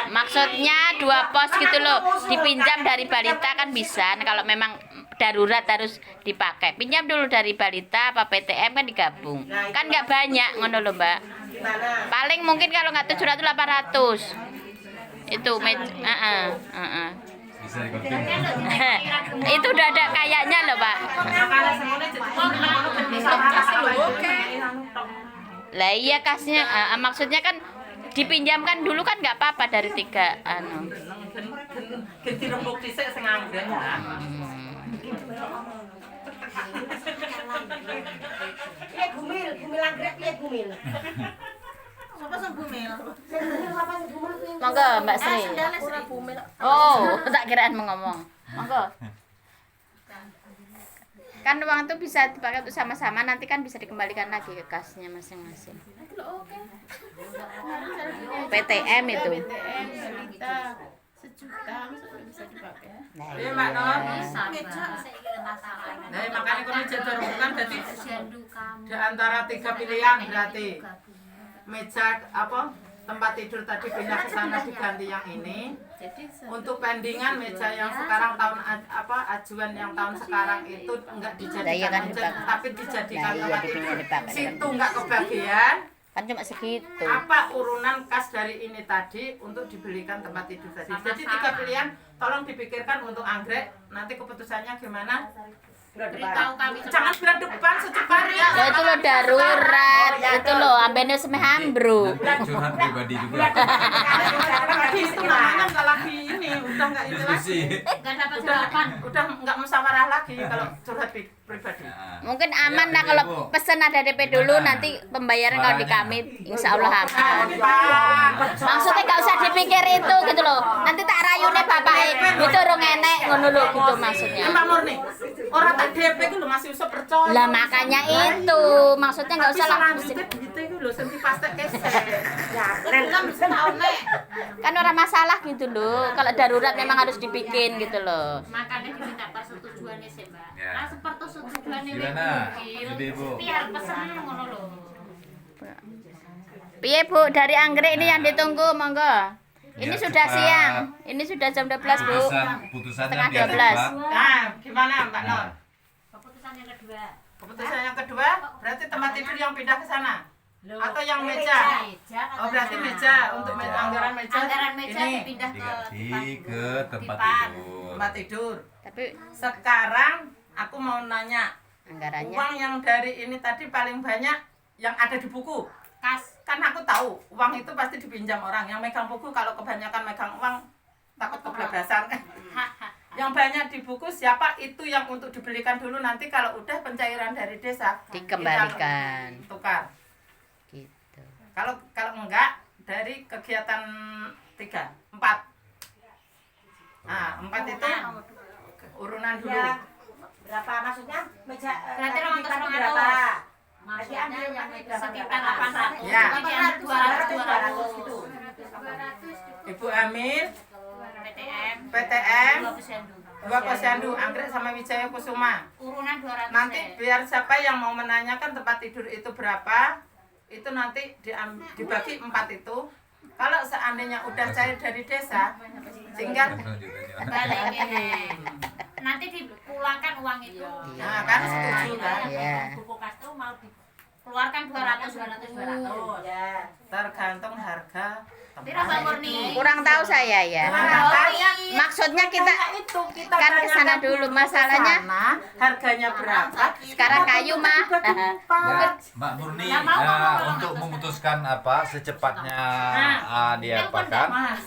Maksudnya 2 pos gitu loh. Dipinjam dari balita kan bisa. Nah, kalau memang darurat harus dipakai. Pinjam dulu dari balita apa PTM kan digabung. Kan nggak banyak ngono loh, Mbak. Paling mungkin kalau nggak 700 800. Itu
Bisa dikonfirmasi.
itu udah ada kayaknya loh, Pak.
Makanya semuanya jadi
Lah iya kasnya maksudnya kan dipinjamkan dulu kan nggak apa-apa dari 3
ganti rembuk dhisik sing anggrek.
Piye Gumil, Gumil anggrek piye Gumil?
Siapa sing bumil?
Sing Gumil apa sing Gumil kuwi?
Monggo Mbak Sri.
Ora bumil.
Oh, tak kiraan mau ngomong. Monggo. Kan uang itu bisa dipakai untuk sama-sama, nanti kan bisa dikembalikan lagi ke kasnya masing-masing. PTM itu.
Sejuta bisa dipakai.
Nah,
Iya, Mbak Nur.
Meja
Nah, makanya kalau jadi bukan jadi di antara 3 pilihan berarti meja apa tempat tidur tadi pindah ke sana diganti yang ini. Untuk pendingan meja yang sekarang tahun ajuan yang tahun sekarang itu enggak
Lah, iya
dijadikan
kan
meja
dipakai.
tapi dijadikan
Lah, iya,
tempat
dipindah
tidur.
dipakai.
Situ enggak kebagian.
Kan cuma segitu.
Apa urunan kas dari ini tadi untuk dibelikan tempat tidur tadi. Jadi 3 pilihan, tolong dipikirkan untuk anggrek. Nanti keputusannya gimana?
Beritahu kami
Jangan bulan depan secepatnya.
Loh itu lo darurat, itu lo ambene semeh ambro.
Curhat pribadi juga.
Lagi itu namanya nggak lagi ini, udah nggak ini lagi.
Diskusi.
nggak dapat jawaban.
Udah nggak musyawarah lagi kalau curhat pribadi.
Nah,
Mungkin aman
Ya,
lah
Bu.
kalau pesen ada DP dulu,
Gimana?
nanti pembayaran kalau di kami insya Allah aman.
Pak.
Maksudnya gak usah dipikir itu gitu loh. Nanti tak rayune bapake itu rong enek ngono lho gitu maksudnya.
Mbak Murni, orang tak DP itu masih usah percaya.
Lah makanya itu maksudnya nggak usah lah mesti.
Gitu itu loh, senti pasti kesek.
Kan orang masalah gitu loh. Kalau darurat memang harus dibikin gitu loh.
Makanya diminta persetujuannya sih mbak.
Ya.
Nah persetujuannya
Gimana?
Ibu.
Ibu.
Biar pesen ngono loh.
Piye Bu, dari anggrek ini yang ditunggu monggo. Ini
Biar
sudah
cepat.
siang. Ini sudah jam 12 Bu.
Putusannya
Setengah
biar
12.
cepat.
Nah, gimana Mbak Nur?
Nah,
Keputusan yang kedua.
Keputusan yang kedua, berarti tempat tidur yang pindah ke sana? Atau yang meja? Oh, berarti meja, untuk anggaran meja.
Anggaran meja
ini
dipindah ke
diganti ke tempat
Dipan.
tidur.
tempat tidur.
Tapi
Sekarang aku mau nanya,
anggarannya
uang yang dari ini tadi paling banyak yang ada di buku.
kas.
Kan aku tahu uang itu pasti dipinjam orang. Yang megang buku kalau kebanyakan megang uang takut kebablasan. Yang banyak di buku siapa itu yang untuk dibelikan dulu, nanti kalau udah pencairan dari desa
dikembalikan
kita tukar.
gitu.
Kalau enggak dari kegiatan 4. Nah, 4 itu urunan dulu.
Ya, berapa maksudnya meja
Berarti
tadi
800.
dipakai berapa? Berarti
Maksudnya
ambil
yang
berapa?
sekitar
Berapa?
800.
Ya.
Jadi ambil 200
gitu.
Ibu Amin,
200
PTM.
PTM,
2 posyandu.
2 posyandu, Anggrek sama Wijaya Kusuma.
Urunan 200.
Nanti biar siapa yang mau menanyakan tempat tidur itu berapa, itu nanti dibagi 4 itu. Kalau seandainya udah cair dari desa, tinggal
balik. Nanti dipulangkan uang itu.
nah kan setuju kan?
Iya.
Buku kas itu mau dikeluarkan 200.
Ya.
Tergantung harga
Tira Mbak Murni.
Kurang tahu saya ya.
Makanya
Maksudnya kita
itu kita
kan ke sana
tanyakan
dulu
ke
masalahnya.
sana, harganya berapa?
Sekarang kayu mah.
Ya, Mbak Murni,
Nggak mau,
ya,
mau,
untuk memutuskan apa secepatnya
Nah,
diapakan,
Mas.